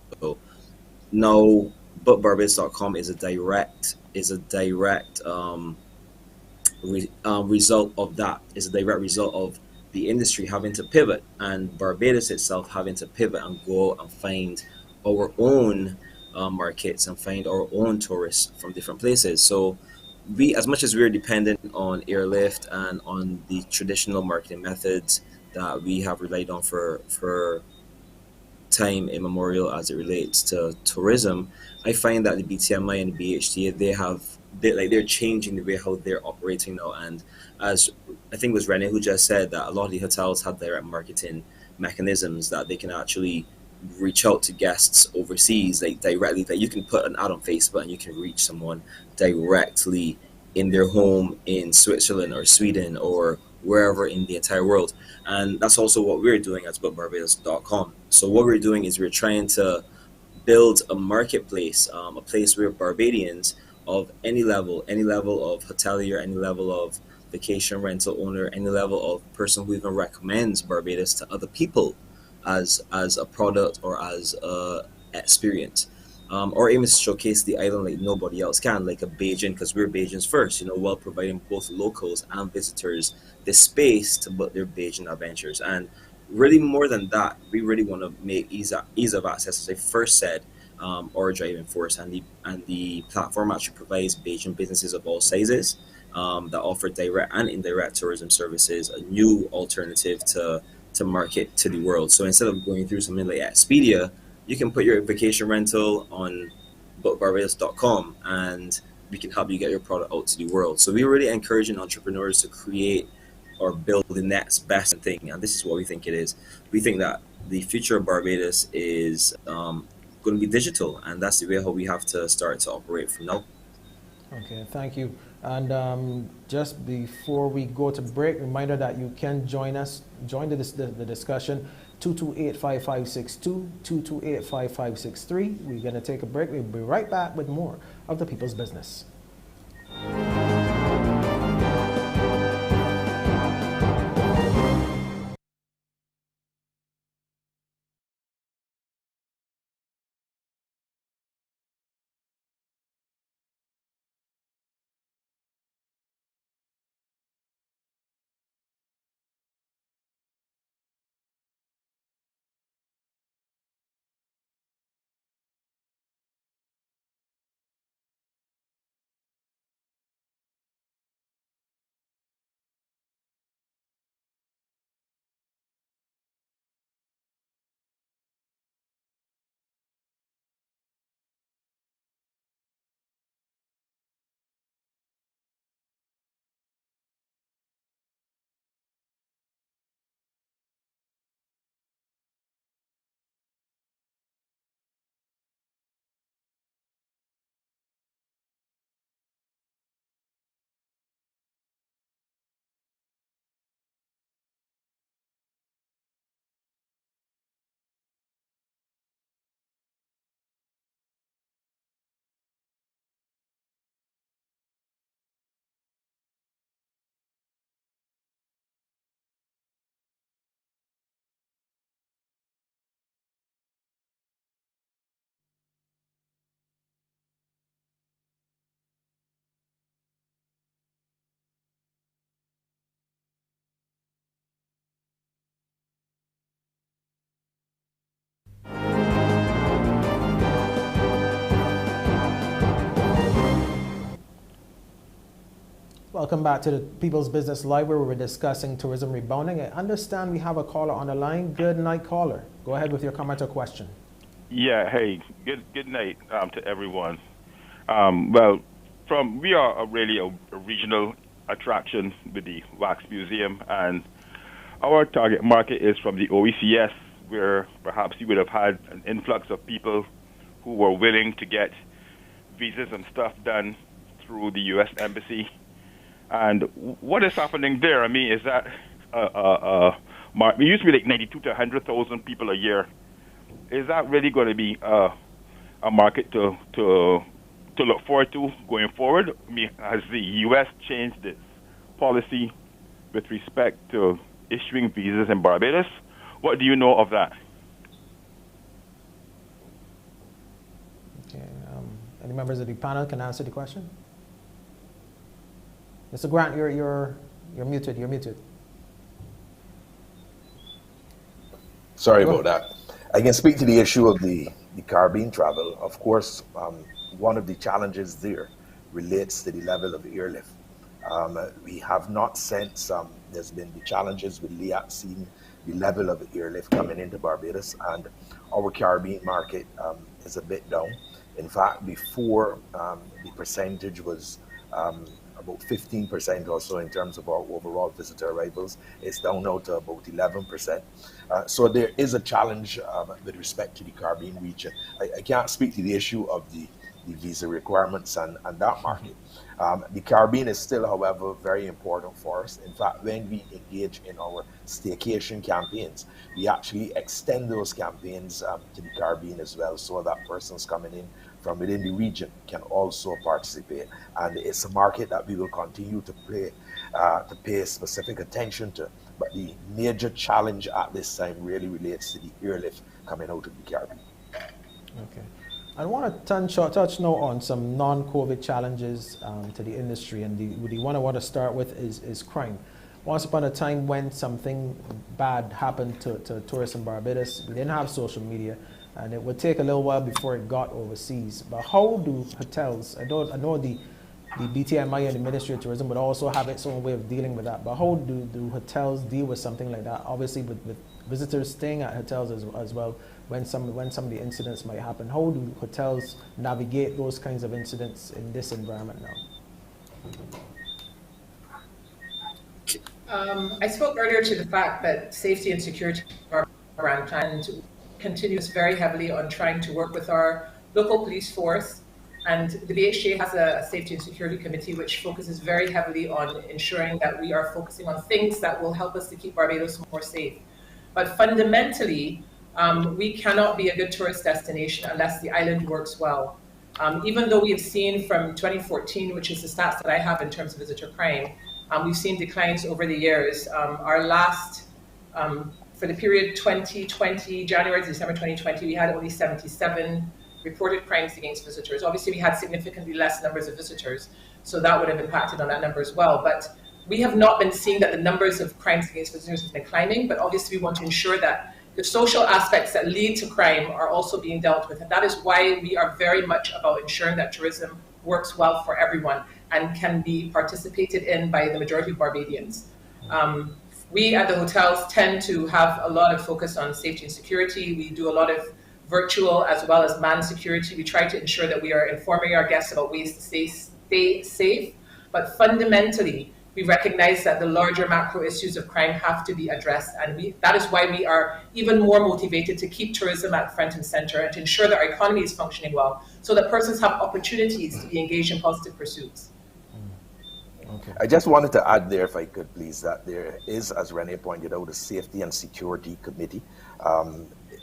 now bookbarbados.com is a direct result of that, is a direct result of the industry having to pivot and Barbados itself having to pivot and go and find our own markets and find our own tourists from different places. So we, as much as we're dependent on airlift and on the traditional marketing methods that we have relied on for time immemorial as it relates to tourism, I find that the BTMI and the BHTA, they're changing the way how they're operating now. And as I think it was Renee who just said, that a lot of the hotels have direct marketing mechanisms that they can actually reach out to guests overseas, like directly, that you can put an ad on Facebook and you can reach someone directly in their home in Switzerland or Sweden or wherever in the entire world. And that's also what we're doing at bookbarbados.com. So what we're doing is we're trying to build a marketplace, a place where Barbadians of any level of hotelier, any level of vacation rental owner, any level of person who even recommends Barbados to other people as a product or as a experience, or even showcase the island like nobody else can, like a Bajan, because we're Bajans first, while providing both locals and visitors the space to book their Bajan adventures. And really more than that, we really want to make ease of access, as I first said, our driving force, and the platform actually provides Bajan businesses of all sizes that offer direct and indirect tourism services, a new alternative to market to the world. So instead of going through something like Expedia, you can put your vacation rental on bookbarbados.com and we can help you get your product out to the world. So we're really encouraging entrepreneurs to create or build the next best thing, and this is what we think it is. We think that the future of Barbados is going to be digital, and that's the way how we have to start to operate from now. Okay, thank you. And just before we go to break, reminder that you can join the discussion, 228-5562, 228-5563. We're going to take a break. We'll be right back with more of The People's Business. Welcome back to the People's Business Library, where we're discussing tourism rebounding. I understand we have a caller on the line. Good night, caller. Go ahead with your comment or question. Yeah, hey, good night to everyone. Well, we are really a regional attraction with the Wax Museum, and our target market is from the OECS, where perhaps you would have had an influx of people who were willing to get visas and stuff done through the U.S. Embassy. And what is happening there? I mean, is that we used to be like 92 to 100,000 people a year. Is that really going to be a market to look forward to going forward? I mean, has the U.S. changed its policy with respect to issuing visas in Barbados? What do you know of that? Okay. Any members of the panel can answer the question? Mr. Grant, you're muted. You're muted. Sorry about that. I can speak to the issue of the Caribbean travel. Of course, one of the challenges there relates to the level of airlift. We have not since there's been the challenges with LEAC seen the level of airlift coming into Barbados, and our Caribbean market is a bit down. In fact, before the percentage was about 15% or so in terms of our overall visitor arrivals. It's down now to about 11%. So there is a challenge with respect to the Caribbean region. I can't speak to the issue of the visa requirements and that market. The Caribbean is still, however, very important for us. In fact, when we engage in our staycation campaigns, we actually extend those campaigns to the Caribbean as well, so that persons coming in from within the region can also participate. And it's a market that we will continue to pay specific attention to. But the major challenge at this time really relates to the airlift coming out of the Caribbean. Okay. I want to touch now on some non-COVID challenges to the industry, and the one I want to start with is crime. Once upon a time when something bad happened to tourists in Barbados, we didn't have social media, and it would take a little while before it got overseas. But how do hotels, I know the BTMI and the Ministry of Tourism would also have its own way of dealing with that, but how do hotels deal with something like that? Obviously with visitors staying at hotels as well, when some of the incidents might happen. How do hotels navigate those kinds of incidents in this environment now? I spoke earlier to the fact that safety and security are around, and continues very heavily on trying to work with our local police force. And the BHTA has a safety and security committee which focuses very heavily on ensuring that we are focusing on things that will help us to keep Barbados more safe. But fundamentally, we cannot be a good tourist destination unless the island works well. Even though we have seen from 2014, which is the stats that I have in terms of visitor crime, we've seen declines over the years. Our last, for the period 2020, January to December 2020, we had only 77 reported crimes against visitors. Obviously, we had significantly less numbers of visitors, so that would have impacted on that number as well. But we have not been seeing that the numbers of crimes against visitors have been climbing, but obviously we want to ensure that the social aspects that lead to crime are also being dealt with. And that is why we are very much about ensuring that tourism works well for everyone and can be participated in by the majority of Barbadians. We at the hotels tend to have a lot of focus on safety and security. We do a lot of virtual as well as manned security. We try to ensure that we are informing our guests about ways to stay safe, but fundamentally, we recognize that the larger macro issues of crime have to be addressed, and that is why we are even more motivated to keep tourism at front and center and to ensure that our economy is functioning well, so that persons have opportunities to be engaged in positive pursuits. Okay. I just wanted to add there, if I could please, that there is, as Renee pointed out, a safety and security committee.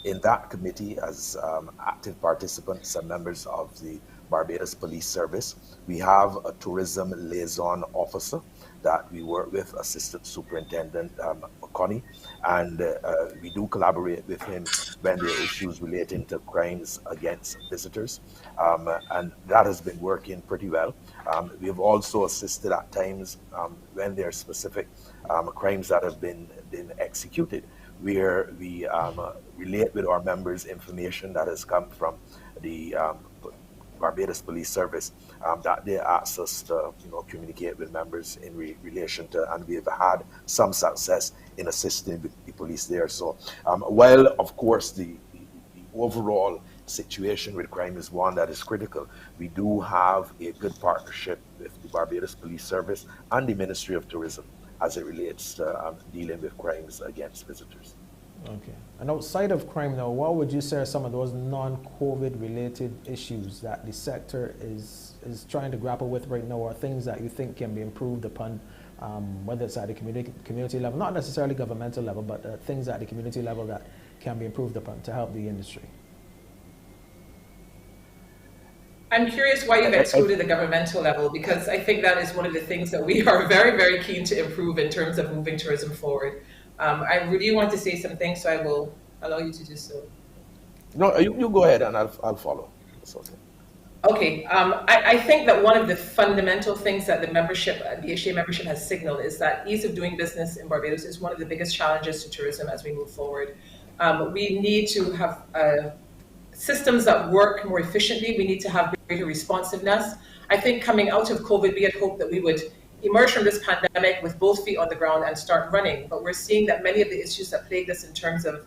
In that committee, as active participants and members of the Barbados Police Service, we have a tourism liaison officer that we work with, Assistant Superintendent Connie, and we do collaborate with him when there are issues relating to crimes against visitors, and that has been working pretty well. We have also assisted at times when there are specific crimes that have been executed, where we relate with our members information that has come from the Barbados Police Service, that they asked us to, communicate with members in relation to, and we've had some success in assisting with the police there. So, while of course the overall situation with crime is one that is critical, we do have a good partnership with the Barbados Police Service and the Ministry of Tourism as it relates to dealing with crimes against visitors. Okay. And outside of crime now, what would you say are some of those non-COVID related issues that the sector is trying to grapple with right now, or things that you think can be improved upon, whether it's at the community level, not necessarily governmental level, but things at the community level that can be improved upon to help the industry? I'm curious why you've excluded the governmental level, because I think that is one of the things that we are very, very keen to improve in terms of moving tourism forward. I really want to say something, so I will allow you to do so. No, you go ahead and I'll follow. That's okay. Okay, I think that one of the fundamental things that the membership, BHTA membership has signaled is that ease of doing business in Barbados is one of the biggest challenges to tourism as we move forward. We need to have systems that work more efficiently. We need to have greater responsiveness. I think coming out of COVID, we had hoped that we would emerge from this pandemic with both feet on the ground and start running. But we're seeing that many of the issues that plagued us in terms of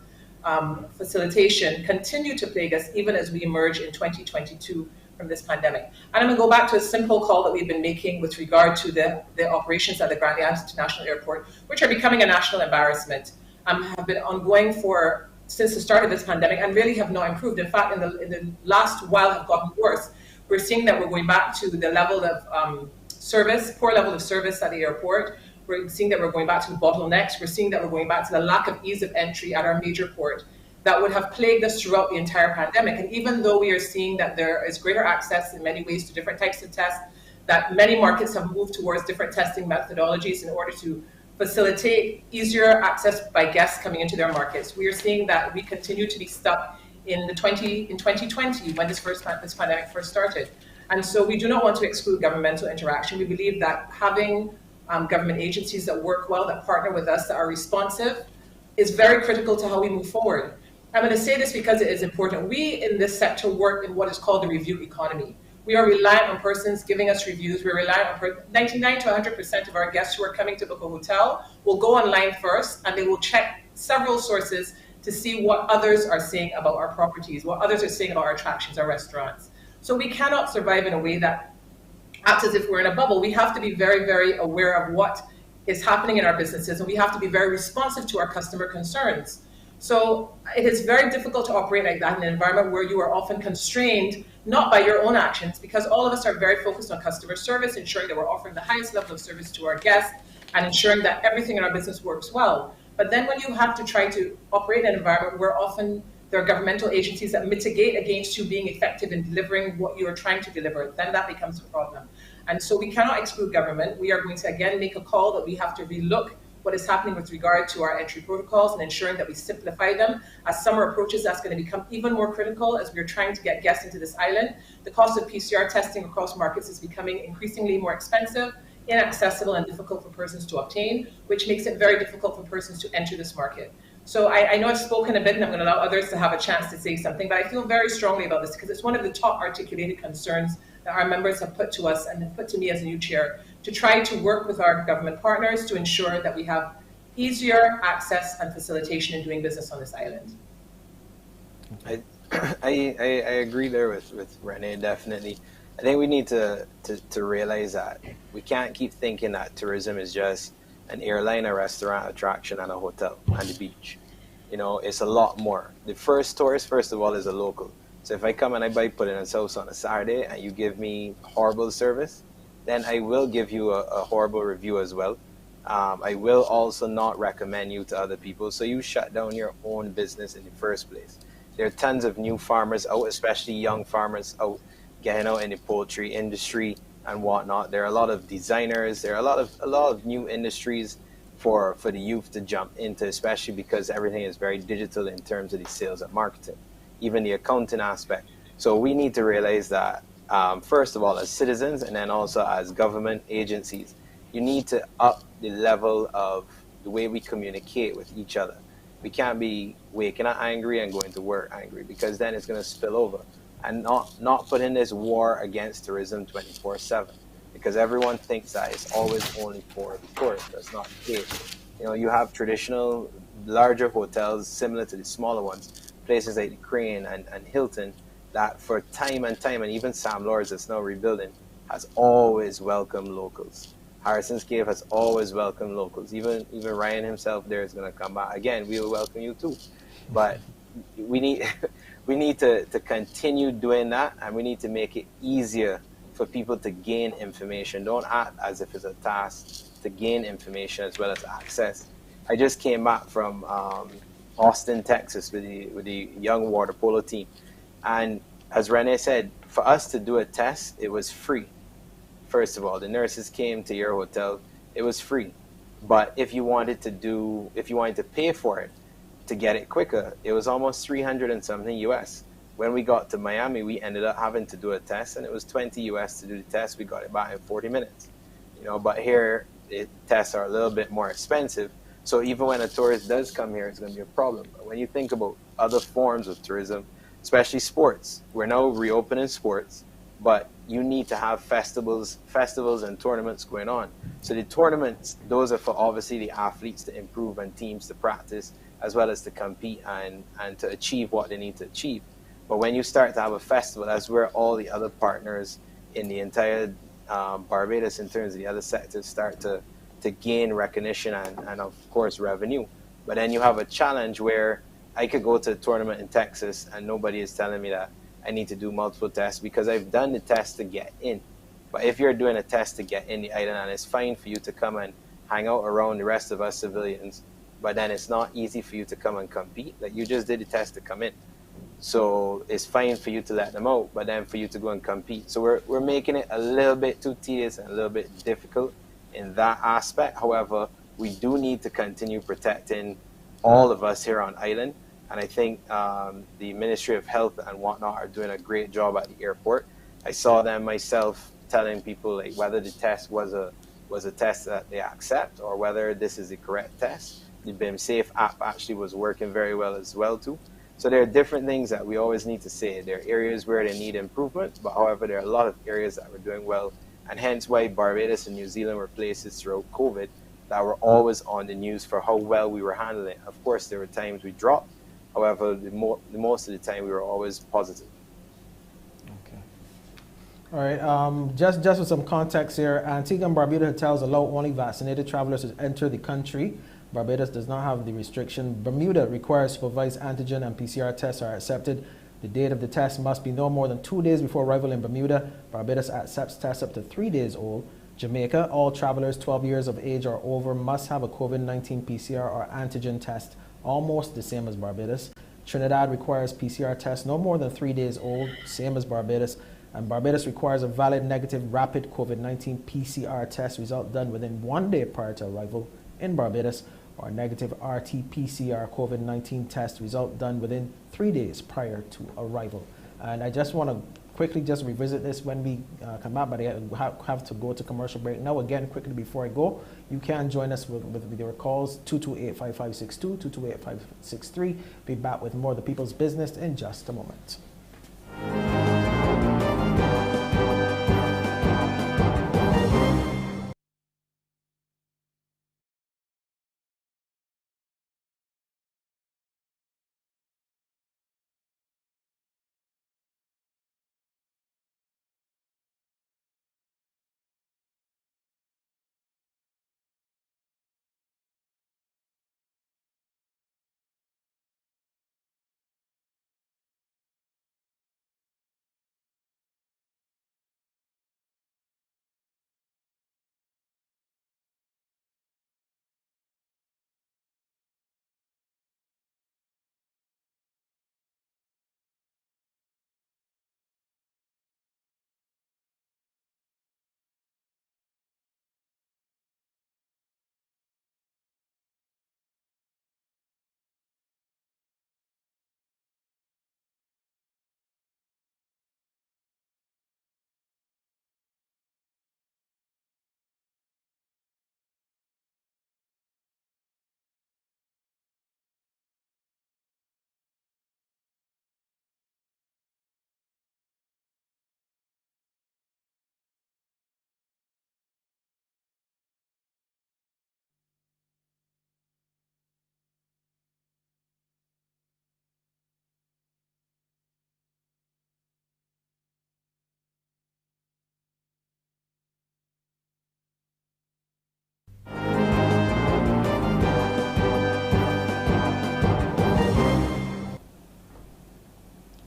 facilitation continue to plague us even as we emerge in 2022 from this pandemic. And I'm going to go back to a simple call that we've been making with regard to the operations at the Grandia International Airport, which are becoming a national embarrassment, have been ongoing since the start of this pandemic and really have not improved. In fact, in the last while have gotten worse. We're seeing that we're going back to the level of poor level of service at the airport. We're seeing that we're going back to the bottlenecks. We're seeing that we're going back to the lack of ease of entry at our major port that would have plagued us throughout the entire pandemic. And even though we are seeing that there is greater access in many ways to different types of tests, that many markets have moved towards different testing methodologies in order to facilitate easier access by guests coming into their markets, we are seeing that we continue to be stuck in 2020 when this pandemic first started. And so we do not want to exclude governmental interaction. We believe that having government agencies that work well, that partner with us, that are responsive, is very critical to how we move forward. I'm going to say this because it is important. We in this sector work in what is called the review economy. We are reliant on persons giving us reviews. We're reliant on 99 to 100% of our guests who are coming to book a hotel will go online first and they will check several sources to see what others are saying about our properties, what others are saying about our attractions, our restaurants. So we cannot survive in a way that acts as if we're in a bubble. We have to be very, very aware of what is happening in our businesses, and we have to be very responsive to our customer concerns. So it is very difficult to operate like that in an environment where you are often constrained, not by your own actions, because all of us are very focused on customer service, ensuring that we're offering the highest level of service to our guests and ensuring that everything in our business works well. But then when you have to try to operate in an environment where often there are governmental agencies that mitigate against you being effective in delivering what you are trying to deliver, then that becomes a problem. And so we cannot exclude government. We are going to again make a call that we have to relook what is happening with regard to our entry protocols and ensuring that we simplify them. As summer approaches, that's going to become even more critical as we're trying to get guests into this island. The cost of PCR testing across markets is becoming increasingly more expensive, inaccessible, and difficult for persons to obtain, which makes it very difficult for persons to enter this market. So I know I've spoken a bit and I'm going to allow others to have a chance to say something, but I feel very strongly about this because it's one of the top articulated concerns that our members have put to us and have put to me as a new chair, to try to work with our government partners to ensure that we have easier access and facilitation in doing business on this island. I agree there with Renee, definitely. I think we need to realize that we can't keep thinking that tourism is just an airline, a restaurant, attraction, and a hotel, and the beach. You know, it's a lot more. The first tourist, first of all, is a local. So if I come and I buy Pudding & Sauce on a Saturday and you give me horrible service, then I will give you a horrible review as well. I will also not recommend you to other people. So you shut down your own business in the first place. There are tons of new farmers out, especially young farmers out getting out in the poultry industry and whatnot. There are a lot of designers. There are a lot of new industries for the youth to jump into, especially because everything is very digital in terms of the sales and marketing, even the accounting aspect. So we need to realize that, first of all, as citizens and then also as government agencies, you need to up the level of the way we communicate with each other. We can't be waking up angry and going to work angry, because then it's going to spill over. and not put in this war against tourism 24/7, because everyone thinks that it's always only for the tourists. That's not the case. You know, you have traditional larger hotels similar to the smaller ones, places like the Crane and Hilton, that for time and time, and even Sam Lord's that's now rebuilding, has always welcomed locals. Harrison's Cave has always welcomed locals. Even Ryan himself there is going to come back again. We will welcome you too, but we need we need to continue doing that, and we need to make it easier for people to gain information. Don't act as if it's a task to gain information as well as access. I just came back from Austin, Texas, with the young water polo team, and as Renee said, for us to do a test, it was free. First of all, the nurses came to your hotel; it was free. But if you wanted to pay for it, to get it quicker, it was almost 300 and something US. When we got to Miami, we ended up having to do a test, and it was 20 US to do the test. We got it back in 40 minutes. You know, but here the tests are a little bit more expensive. So even when a tourist does come here, it's going to be a problem. But when you think about other forms of tourism, especially sports, we're now reopening sports, but you need to have festivals and tournaments going on. So the tournaments, those are for obviously the athletes to improve and teams to practice, as well as to compete and to achieve what they need to achieve. But when you start to have a festival, that's where all the other partners in the entire Barbados, in terms of the other sectors, start to gain recognition and of course, revenue. But then you have a challenge where I could go to a tournament in Texas and nobody is telling me that I need to do multiple tests because I've done the test to get in. But if you're doing a test to get in the island, and it's fine for you to come and hang out around the rest of us civilians, but then it's not easy for you to come and compete. Like, you just did the test to come in. So it's fine for you to let them out, but then for you to go and compete. So we're making it a little bit too tedious and a little bit difficult in that aspect. However, we do need to continue protecting all of us here on island. And I think the Ministry of Health and whatnot are doing a great job at the airport. I saw them myself telling people like whether the test was a test that they accept or whether this is the correct test. The BIM Safe app actually was working very well as well too. So there are different things that we always need to say. There are areas where they need improvement, but however, there are a lot of areas that we're doing well, and hence why Barbados and New Zealand were places throughout COVID that were always on the news for how well we were handling it. Of course, there were times we dropped. However, the most of the time we were always positive. Okay. All right. Just with some context here, Antigua and Barbuda hotels allow only vaccinated travelers to enter the country. Barbados does not have the restriction. Bermuda requires supervised antigen and PCR tests are accepted. The date of the test must be no more than 2 days before arrival in Bermuda. Barbados accepts tests up to 3 days old. Jamaica, all travelers 12 years of age or over must have a COVID-19 PCR or antigen test, almost the same as Barbados. Trinidad requires PCR tests no more than 3 days old, same as Barbados. And Barbados requires a valid negative rapid COVID-19 PCR test result done within 1 day prior to arrival in Barbados, or negative RT-PCR COVID-19 test result done within 3 days prior to arrival. And I just want to quickly just revisit this when we come back, but I have to go to commercial break. Now, again, quickly before I go, you can join us with your calls, 228-5562, 228-5563. Be back with more of the People's Business in just a moment.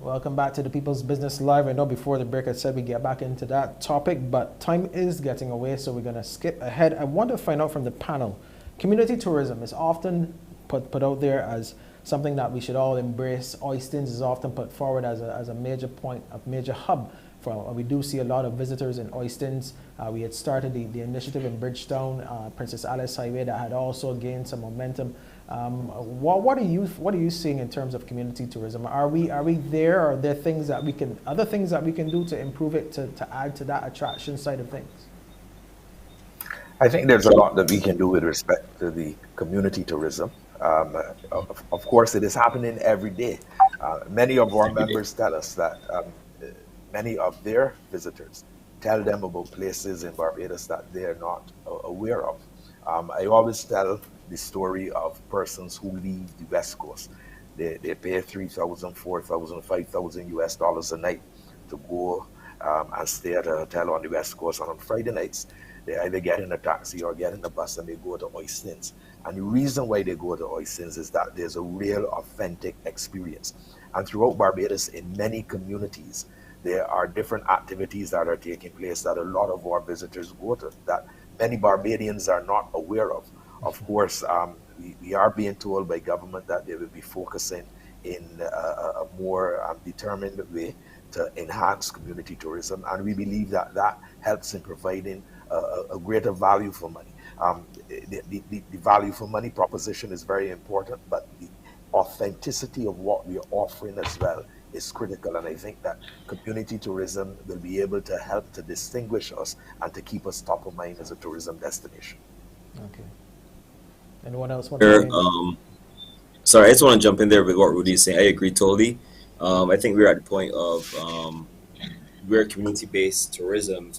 Welcome back to the People's Business Live. I know before the break I said we get back into that topic, but time is getting away, so we're going to skip ahead. I want to find out from the panel, community tourism is often put out there as something that we should all embrace. Oistins is often put forward as a major point, a major hub. We do see a lot of visitors in Oistins. We had started the initiative in Bridgetown, Princess Alice Highway, that had also gained some momentum. What are you seeing in terms of community tourism? Are we there? Or are there other things that we can do to improve it, to add to that attraction side of things? I think there's a lot that we can do with respect to the community tourism. Of course, it is happening every day. Many of our members tell us that many of their visitors tell them about places in Barbados that they are not aware of. I always tell the story of persons who leave the West Coast. They pay $3,000, $4,000, $5,000 US dollars a night to go and stay at a hotel on the West Coast. And on Friday nights, they either get in a taxi or get in a bus and they go to Oistins. And the reason why they go to Oistins is that there's a real authentic experience. And throughout Barbados, in many communities, there are different activities that are taking place that a lot of our visitors go to, that many Barbadians are not aware of. Of course, we are being told by government that they will be focusing in a more determined way to enhance community tourism, and we believe that that helps in providing a greater value for money. The value for money proposition is very important, but the authenticity of what we are offering as well is critical, and I think that community tourism will be able to help to distinguish us and to keep us top of mind as a tourism destination. Okay. Anyone else want to say? Sorry, I just want to jump in there with what Rudy is saying. I agree totally. I think we're at the point of where community-based tourism,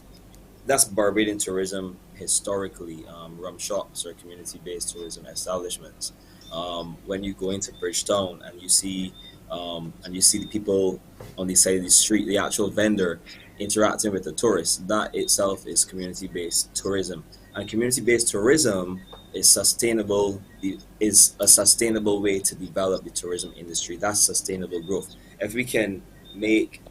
that's Barbadian tourism historically. Rum shops are community-based tourism establishments. When you go into Bridgetown and you see the people on the side of the street, the actual vendor interacting with the tourists, that itself is community-based tourism. And community-based tourism is a sustainable way to develop the tourism industry. That's sustainable growth. If we can make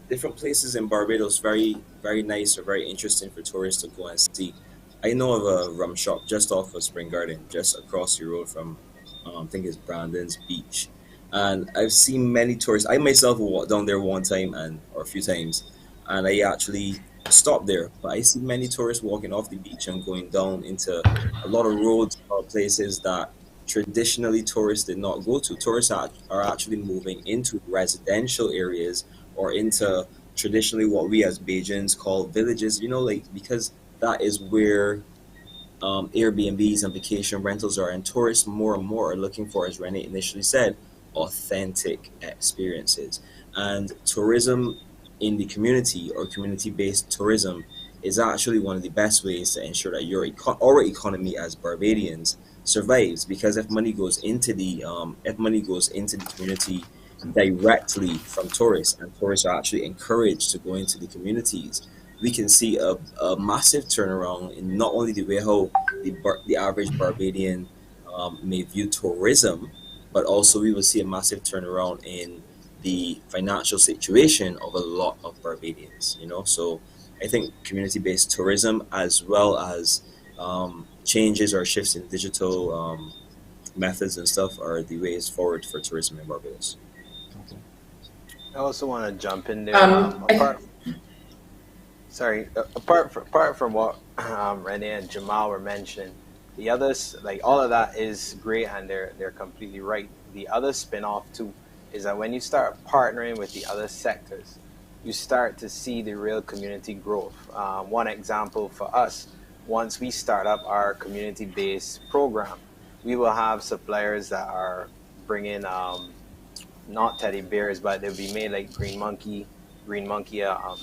different places in Barbados very, very nice or very interesting for tourists to go and see. I know of a rum shop just off of Spring Garden, just across the road from, I think it's Brandon's Beach. And I've seen many tourists. I myself walked down there one time or a few times, and I actually stopped there. But I see many tourists walking off the beach and going down into a lot of roads or places that traditionally tourists did not go to. Tourists are actually moving into residential areas or into traditionally what we as Bajans call villages, because that is where Airbnbs and vacation rentals are, and tourists more and more are looking for, as Renee initially said, authentic experiences. And tourism in the community or community-based tourism is actually one of the best ways to ensure that our economy as Barbadians survives, because if money goes into the community directly from tourists, and tourists are actually encouraged to go into the communities, we can see a massive turnaround in not only the way how the average Barbadian may view tourism, but also we will see a massive turnaround in the financial situation of a lot of Barbadians, So I think community-based tourism, as well as changes or shifts in digital methods and stuff, are the ways forward for tourism in Barbados. I also want to jump in there. Apart from what Renee and Jamal were mentioning, the others, like all of that is great, and they're completely right. The other spin-off too is that when you start partnering with the other sectors, you start to see the real community growth. One example for us, once we start up our community-based program, we will have suppliers that are bringing not teddy bears, but they'll be made like green monkey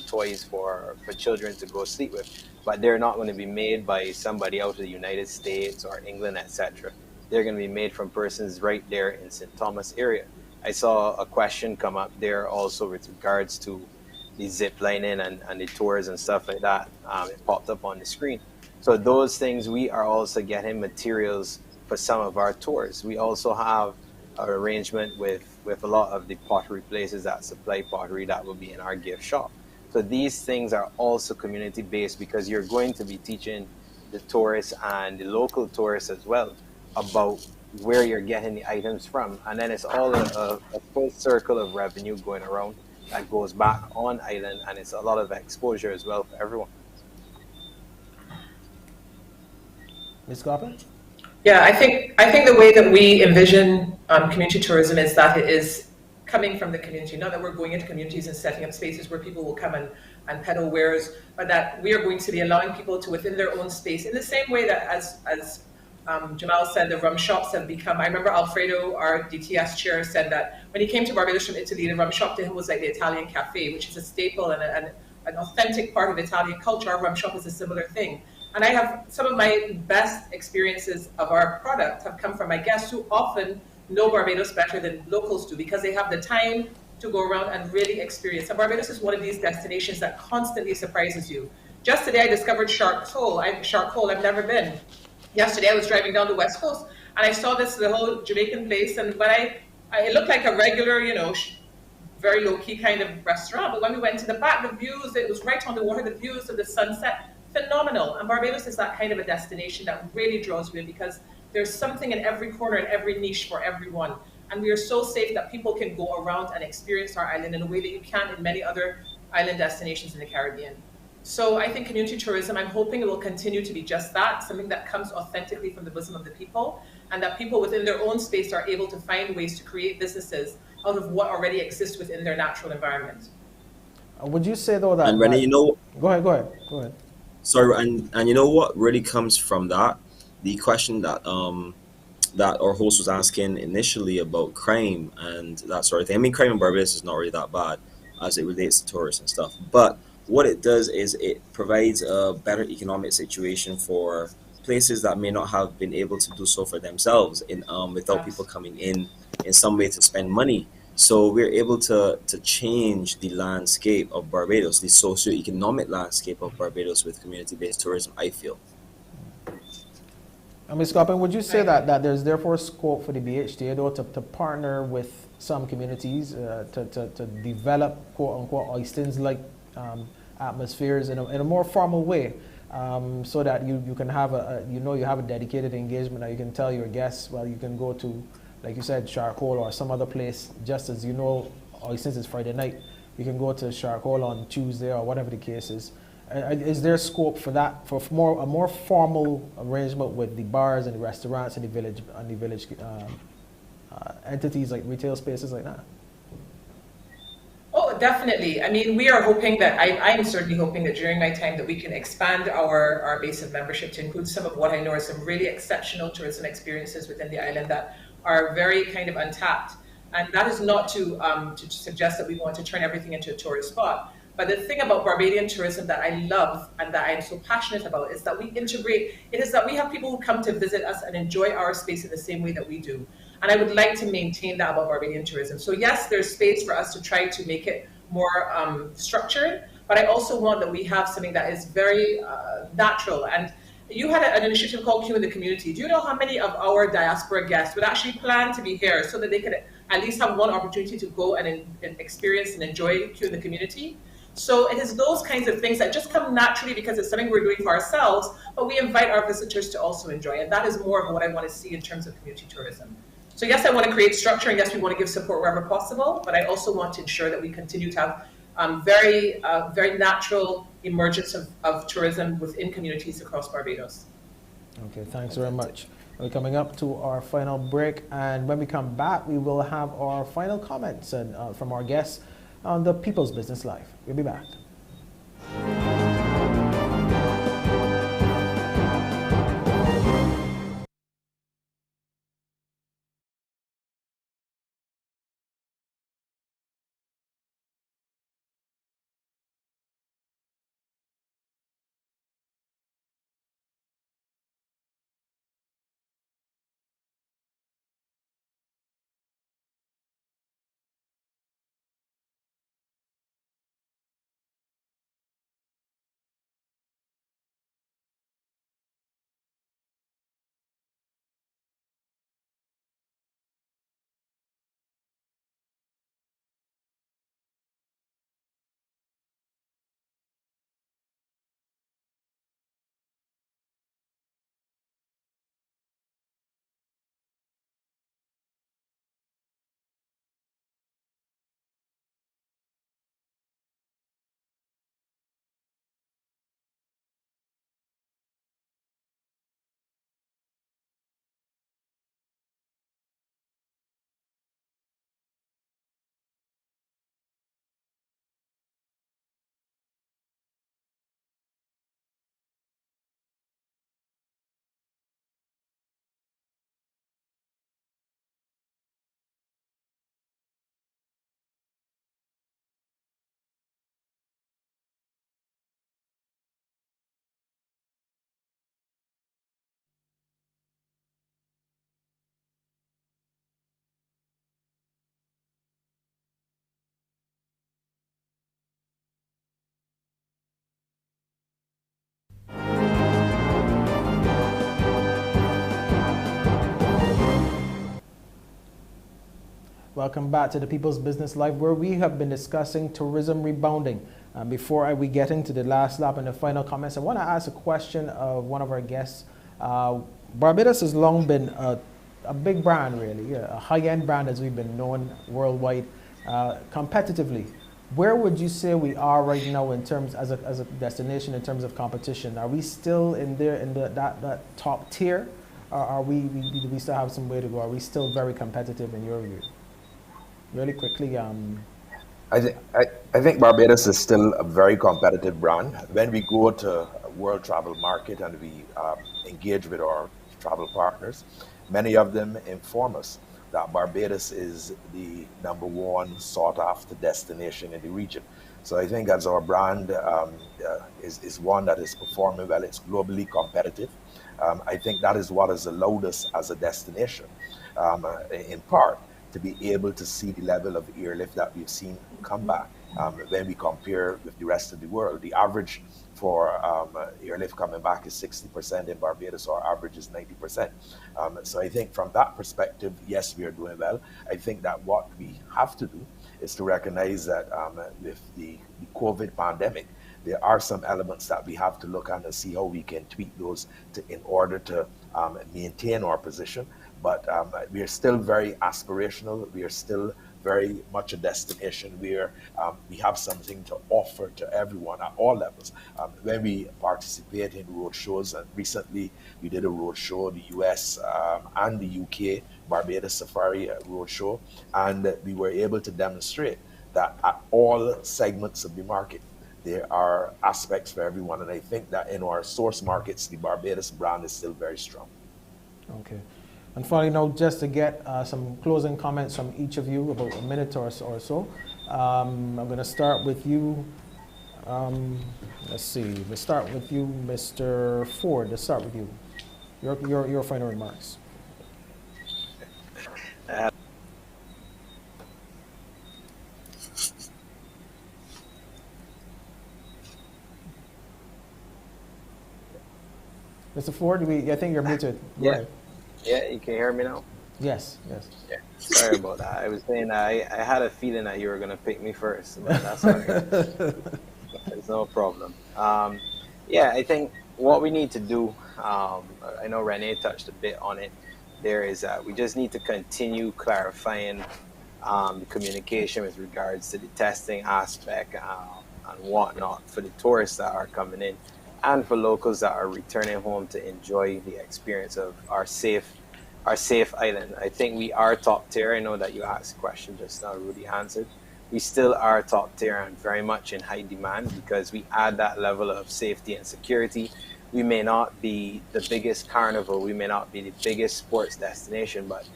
toys for children to go sleep with. But they're not going to be made by somebody out of the United States or England, etc. They're going to be made from persons right there in St. Thomas area. I saw a question come up there also with regards to the zip lining and the tours and stuff like that. It popped up on the screen. So those things, we are also getting materials for some of our tours. We also have arrangement with a lot of the pottery places that supply pottery that will be in our gift shop. So these things are also community based because you're going to be teaching the tourists and the local tourists as well about where you're getting the items from. And then it's all a full circle of revenue going around that goes back on island, and it's a lot of exposure as well for everyone. Ms. Coppin? Yeah, I think the way that we envision community tourism is that it is coming from the community, not that we're going into communities and setting up spaces where people will come and peddle wares, but that we are going to be allowing people to within their own space in the same way that as Jamal said, the rum shops have become. I remember Alfredo, our DTS chair, said that when he came to Barbados from Italy, the rum shop to him was like the Italian cafe, which is a staple and an authentic part of Italian culture. Our rum shop is a similar thing. And I have some of my best experiences of our product have come from my guests who often know Barbados better than locals do because they have the time to go around and really experience. And Barbados is one of these destinations that constantly surprises you. Just today, I discovered Shark Hole. I've never been. Yesterday, I was driving down the West Coast and I saw this little Jamaican place. And when it looked like a regular, very low key kind of restaurant. But when we went to the back, the views, it was right on the water, the views of the sunset, phenomenal. And Barbados is that kind of a destination that really draws you in because there's something in every corner and every niche for everyone. And we are so safe that people can go around and experience our island in a way that you can in many other island destinations in the Caribbean. So I think community tourism, I'm hoping it will continue to be just that, something that comes authentically from the bosom of the people, and that people within their own space are able to find ways to create businesses out of what already exists within their natural environment. Would you say though that? And Renee, Go ahead. sorry, and you know what really comes from that? The question that our host was asking initially about crime and that sort of thing. I mean, crime in Barbados is not really that bad as it relates to tourists and stuff. But what it does is it provides a better economic situation for places that may not have been able to do so for themselves without people coming in some way to spend money. So we're able to change the landscape of Barbados, the socio-economic landscape of Barbados with community-based tourism, I feel. Ms. Coppin, would you say that there's therefore scope for the BHTA though to partner with some communities to develop quote-unquote oysters-like atmospheres in a more formal way, so that you can have you have a dedicated engagement that you can tell your guests, well, you can go to, like you said, Shark Hole or some other place, just as since it's Friday night, you can go to Shark Hole on Tuesday or whatever the case is. Is there scope for that, for a more formal arrangement with the bars and the restaurants and the village entities like retail spaces like that? Oh, definitely. I mean, we are hoping that, I'm certainly hoping that during my time that we can expand our base of membership to include some of what I know are some really exceptional tourism experiences within the island that are very kind of untapped. And that is not to suggest that we want to turn everything into a tourist spot. But the thing about Barbadian tourism that I love and that I'm so passionate about is that we integrate, it is that we have people who come to visit us and enjoy our space in the same way that we do. And I would like to maintain that about Barbadian tourism. So yes, there's space for us to try to make it more structured, but I also want that we have something that is very natural. And you had an initiative called Q in the Community. Do you know how many of our diaspora guests would actually plan to be here so that they could at least have one opportunity to go and experience and enjoy Q in the Community? So it is those kinds of things that just come naturally because it's something we're doing for ourselves, but we invite our visitors to also enjoy. And that is more of what I want to see in terms of community tourism. So yes, I want to create structure, and yes, we want to give support wherever possible, but I also want to ensure that we continue to have very natural emergence of tourism within communities across Barbados. Okay, thanks very much. We're coming up to our final break, and when we come back, we will have our final comments from our guests on the People's Business Live. We'll be back. Welcome back to the People's Business Live, where we have been discussing tourism rebounding. Before we get into the last lap and the final comments, I want to ask a question of one of our guests. Barbados has long been a big brand, really, a high-end brand as we've been known worldwide, competitively. Where would you say we are right now in terms as a destination in terms of competition? Are we still in that top tier, or are we do we still have some way to go? Are we still very competitive in your view? Really quickly. I think Barbados is still a very competitive brand. When we go to a world travel market and we engage with our travel partners, many of them inform us that Barbados is the number one sought after destination in the region. So I think as our brand is one that is performing well, it's globally competitive. I think that is what has allowed us as a destination, in part, to be able to see the level of airlift that we've seen come back when we compare with the rest of the world. The average for airlift coming back is 60% in Barbados, our average is 90%. So I think from that perspective, yes, we are doing well. I think that what we have to do is to recognize that with the COVID pandemic, there are some elements that we have to look at and see how we can tweak those in order to maintain our position. But we are still very aspirational. We are still very much a destination where we have something to offer to everyone at all levels. When we participate in road shows, and recently we did a road show, the US and the UK, Barbados Safari road show, and we were able to demonstrate that at all segments of the market, there are aspects for everyone. And I think that in our source markets, the Barbados brand is still very strong. Okay. And finally, now just to get some closing comments from each of you, about a minute or so. I'm going to start with you. Let's see. We'll start with you, Mr. Forde. Let's start with you. Your final remarks. Mr. Forde, I think you're muted. Yeah. Right. Yeah, you can hear me now? Yes. Yeah. Sorry about that. I was saying I had a feeling that you were going to pick me first, but that's all right. There's no problem. Yeah, I think what we need to do, I know Renee touched a bit on it, there is we just need to continue clarifying the communication with regards to the testing aspect and whatnot for the tourists that are coming in, and for locals that are returning home to enjoy the experience of our safe island. I think we are top tier. I know that you asked a question just now, Rudy answered. We still are top tier and very much in high demand because we add that level of safety and security. We may not be the biggest carnival, we may not be the biggest sports destination, but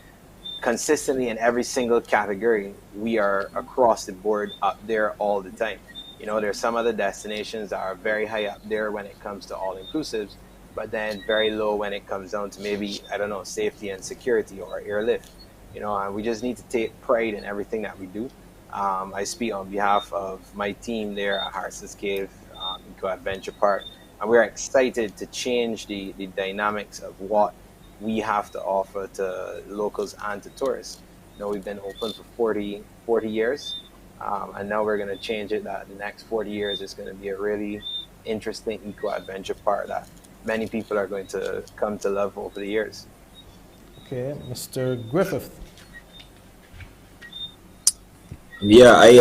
consistently in every single category, we are across the board up there all the time. You know, there's some other destinations that are very high up there when it comes to all-inclusives, but then very low when it comes down to maybe, I don't know, safety and security or airlift. You know, and we just need to take pride in everything that we do. I speak on behalf of my team there at Harson's Cave Eco Adventure Park, and we're excited to change the dynamics of what we have to offer to locals and to tourists. You know, we've been open for 40 years. And now we're going to change it that the next 40 years is going to be a really interesting eco-adventure park that many people are going to come to love over the years. Okay, Mr. Griffith. Yeah, I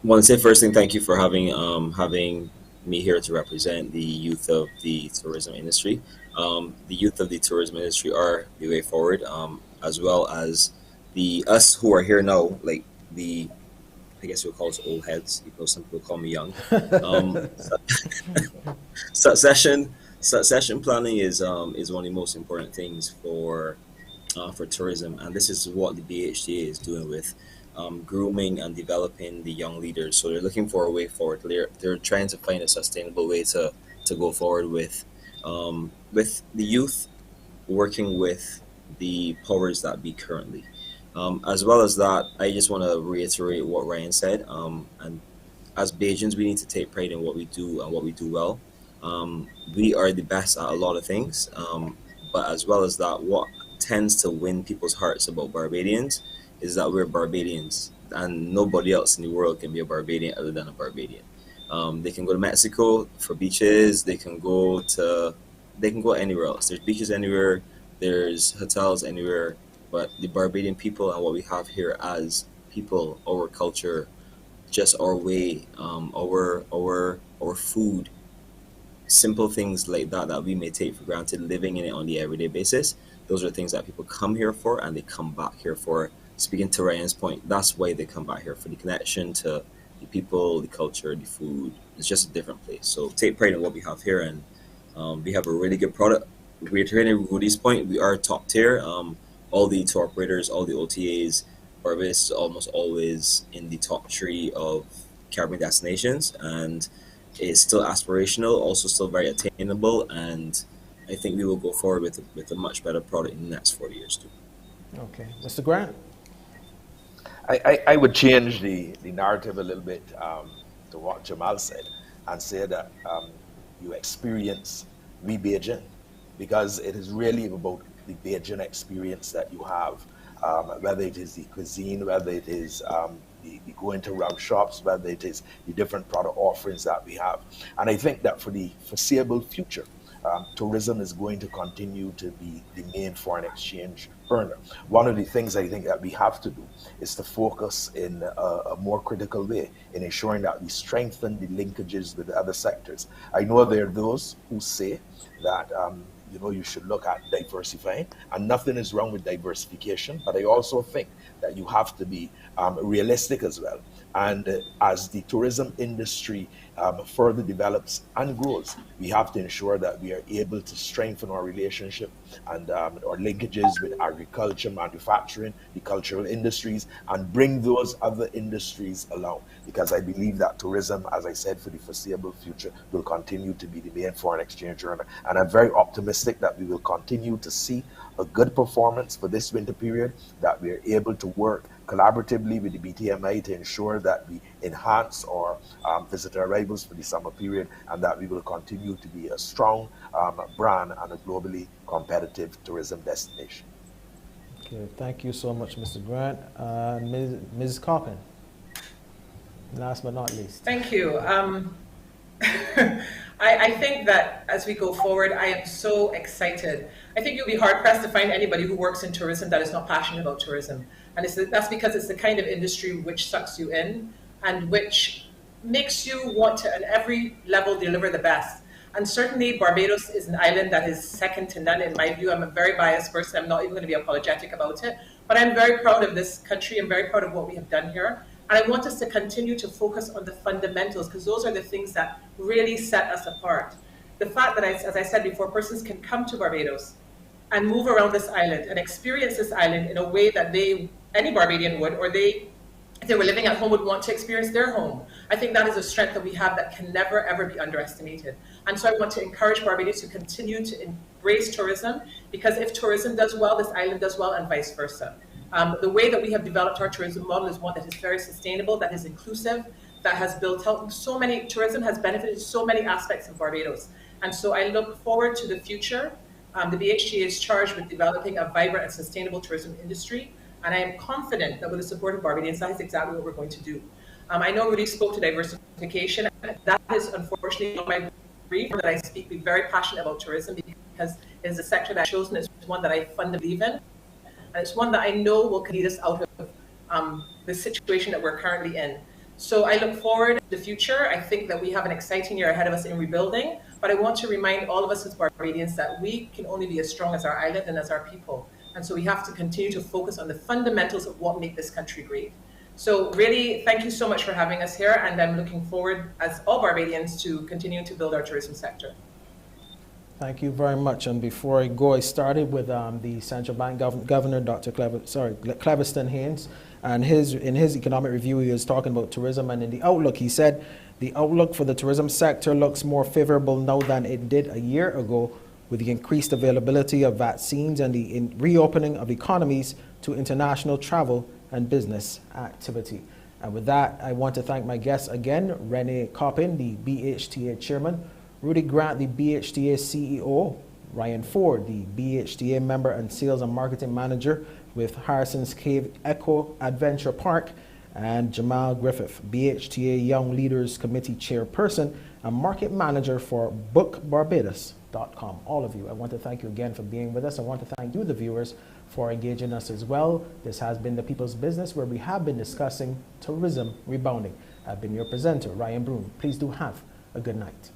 want to say first thing, thank you for having me here to represent the youth of the tourism industry. The youth of the tourism industry are the way forward, as well as us who are here now, like I guess you'll call us old heads, even though some people call me young. Succession planning is one of the most important things for tourism, and this is what the BHTA is doing with grooming and developing the young leaders. So they're looking for a way forward. They're trying to find a sustainable way to go forward with the youth, working with the powers that be currently. As well as that, I just want to reiterate what Ryan said. And as Bajans, we need to take pride in what we do and what we do well. We are the best at a lot of things, but as well as that, what tends to win people's hearts about Barbadians is that we're Barbadians, and nobody else in the world can be a Barbadian other than a Barbadian. They can go to Mexico for beaches. They can go anywhere else. There's beaches anywhere. There's hotels anywhere. But the Barbadian people and what we have here as people, our culture, just our way, our food, simple things like that we may take for granted, living in it on the everyday basis. Those are things that people come here for, and they come back here for. Speaking to Ryan's point, that's why they come back here, for the connection to the people, the culture, the food. It's just a different place. So take pride in what we have here, and we have a really good product. Reiterating Rudy's point, we are top tier. All the tour operators, all the OTAs, Barbados is almost always in the top 3 of Caribbean destinations, and it's still aspirational, also still very attainable, and I think we will go forward with a much better product in the next 40 years too. Okay, Mr. Grant. I would change the narrative a little bit to what Jamal said, and say that you experience re-Beijing, because it is really about the Beijing experience that you have, whether it is the cuisine, whether it is the going to rum shops, whether it is the different product offerings that we have. And I think that for the foreseeable future, tourism is going to continue to be the main foreign exchange earner. One of the things I think that we have to do is to focus in a more critical way in ensuring that we strengthen the linkages with the other sectors. I know there are those who say that you should look at diversifying, and nothing is wrong with diversification, but I also think that you have to be realistic as well. And as the tourism industry further develops and grows, we have to ensure that we are able to strengthen our relationship and our linkages with agriculture, manufacturing, the cultural industries, and bring those other industries along. Because I believe that tourism, as I said, for the foreseeable future, will continue to be the main foreign exchange earner. And I'm very optimistic that we will continue to see a good performance for this winter period, that we are able to work collaboratively with the BTMI to ensure that we enhance our visitor arrivals for the summer period, and that we will continue to be a strong brand and a globally competitive tourism destination. Okay, thank you so much, Mr. Grant. Ms. Coppin, last but not least. Thank you. I think that as we go forward, I am so excited. I think you'll be hard-pressed to find anybody who works in tourism that is not passionate about tourism. And that's because it's the kind of industry which sucks you in and which makes you want to, at every level, deliver the best. And certainly Barbados is an island that is second to none in my view. I'm a very biased person. I'm not even going to be apologetic about it. But I'm very proud of this country. I'm very proud of what we have done here. And I want us to continue to focus on the fundamentals, because those are the things that really set us apart. The fact that, as I said before, persons can come to Barbados and move around this island and experience this island in a way that any Barbadian would, or if they were living at home, would want to experience their home. I think that is a strength that we have that can never, ever be underestimated. And so I want to encourage Barbados to continue to embrace tourism, because if tourism does well, this island does well, and vice versa. The way that we have developed our tourism model is one that is very sustainable, that is inclusive, that has built out tourism has benefited so many aspects of Barbados. And so I look forward to the future. The BHTA is charged with developing a vibrant and sustainable tourism industry. And I am confident that with the support of Barbadians, that is exactly what we're going to do. I know Rudy spoke to diversification. That is unfortunately not my brief, that I speak, be very passionate about tourism, because it is a sector that I've chosen, it's one that I fundamentally believe in. And it's one that I know will lead us out of the situation that we're currently in. So I look forward to the future. I think that we have an exciting year ahead of us in rebuilding, but I want to remind all of us as Barbadians that we can only be as strong as our island and as our people. And so we have to continue to focus on the fundamentals of what make this country great. So really, thank you so much for having us here, and I'm looking forward, as all Barbadians, to continuing to build our tourism sector. Thank you very much. And before I go, I started with the Central Bank Governor, Dr. Cleviston Haynes, and in his economic review, he was talking about tourism, and in the outlook, he said, the outlook for the tourism sector looks more favorable now than it did a year ago, with the increased availability of vaccines and the reopening of economies to international travel and business activity. And with that, I want to thank my guests again, Renee Coppin, the BHTA Chairman, Rudy Grant, the BHTA CEO, Ryan Forde, the BHTA Member and Sales and Marketing Manager with Harrison's Cave Eco Adventure Park, and Jamal Griffith, BHTA Young Leaders Committee Chairperson and Market Manager for BookBarbados.com. All of you, I want to thank you again for being with us. I want to thank you, the viewers, for engaging us as well. This has been The People's Business, where we have been discussing tourism rebounding. I've been your presenter, Ryan Broom. Please do have a good night.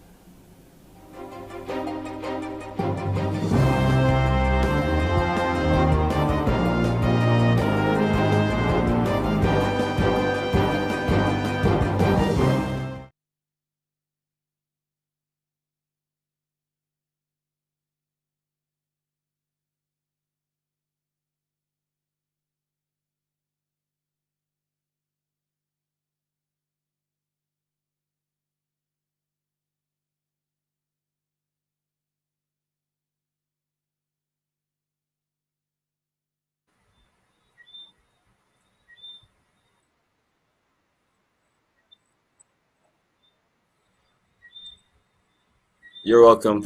You're welcome.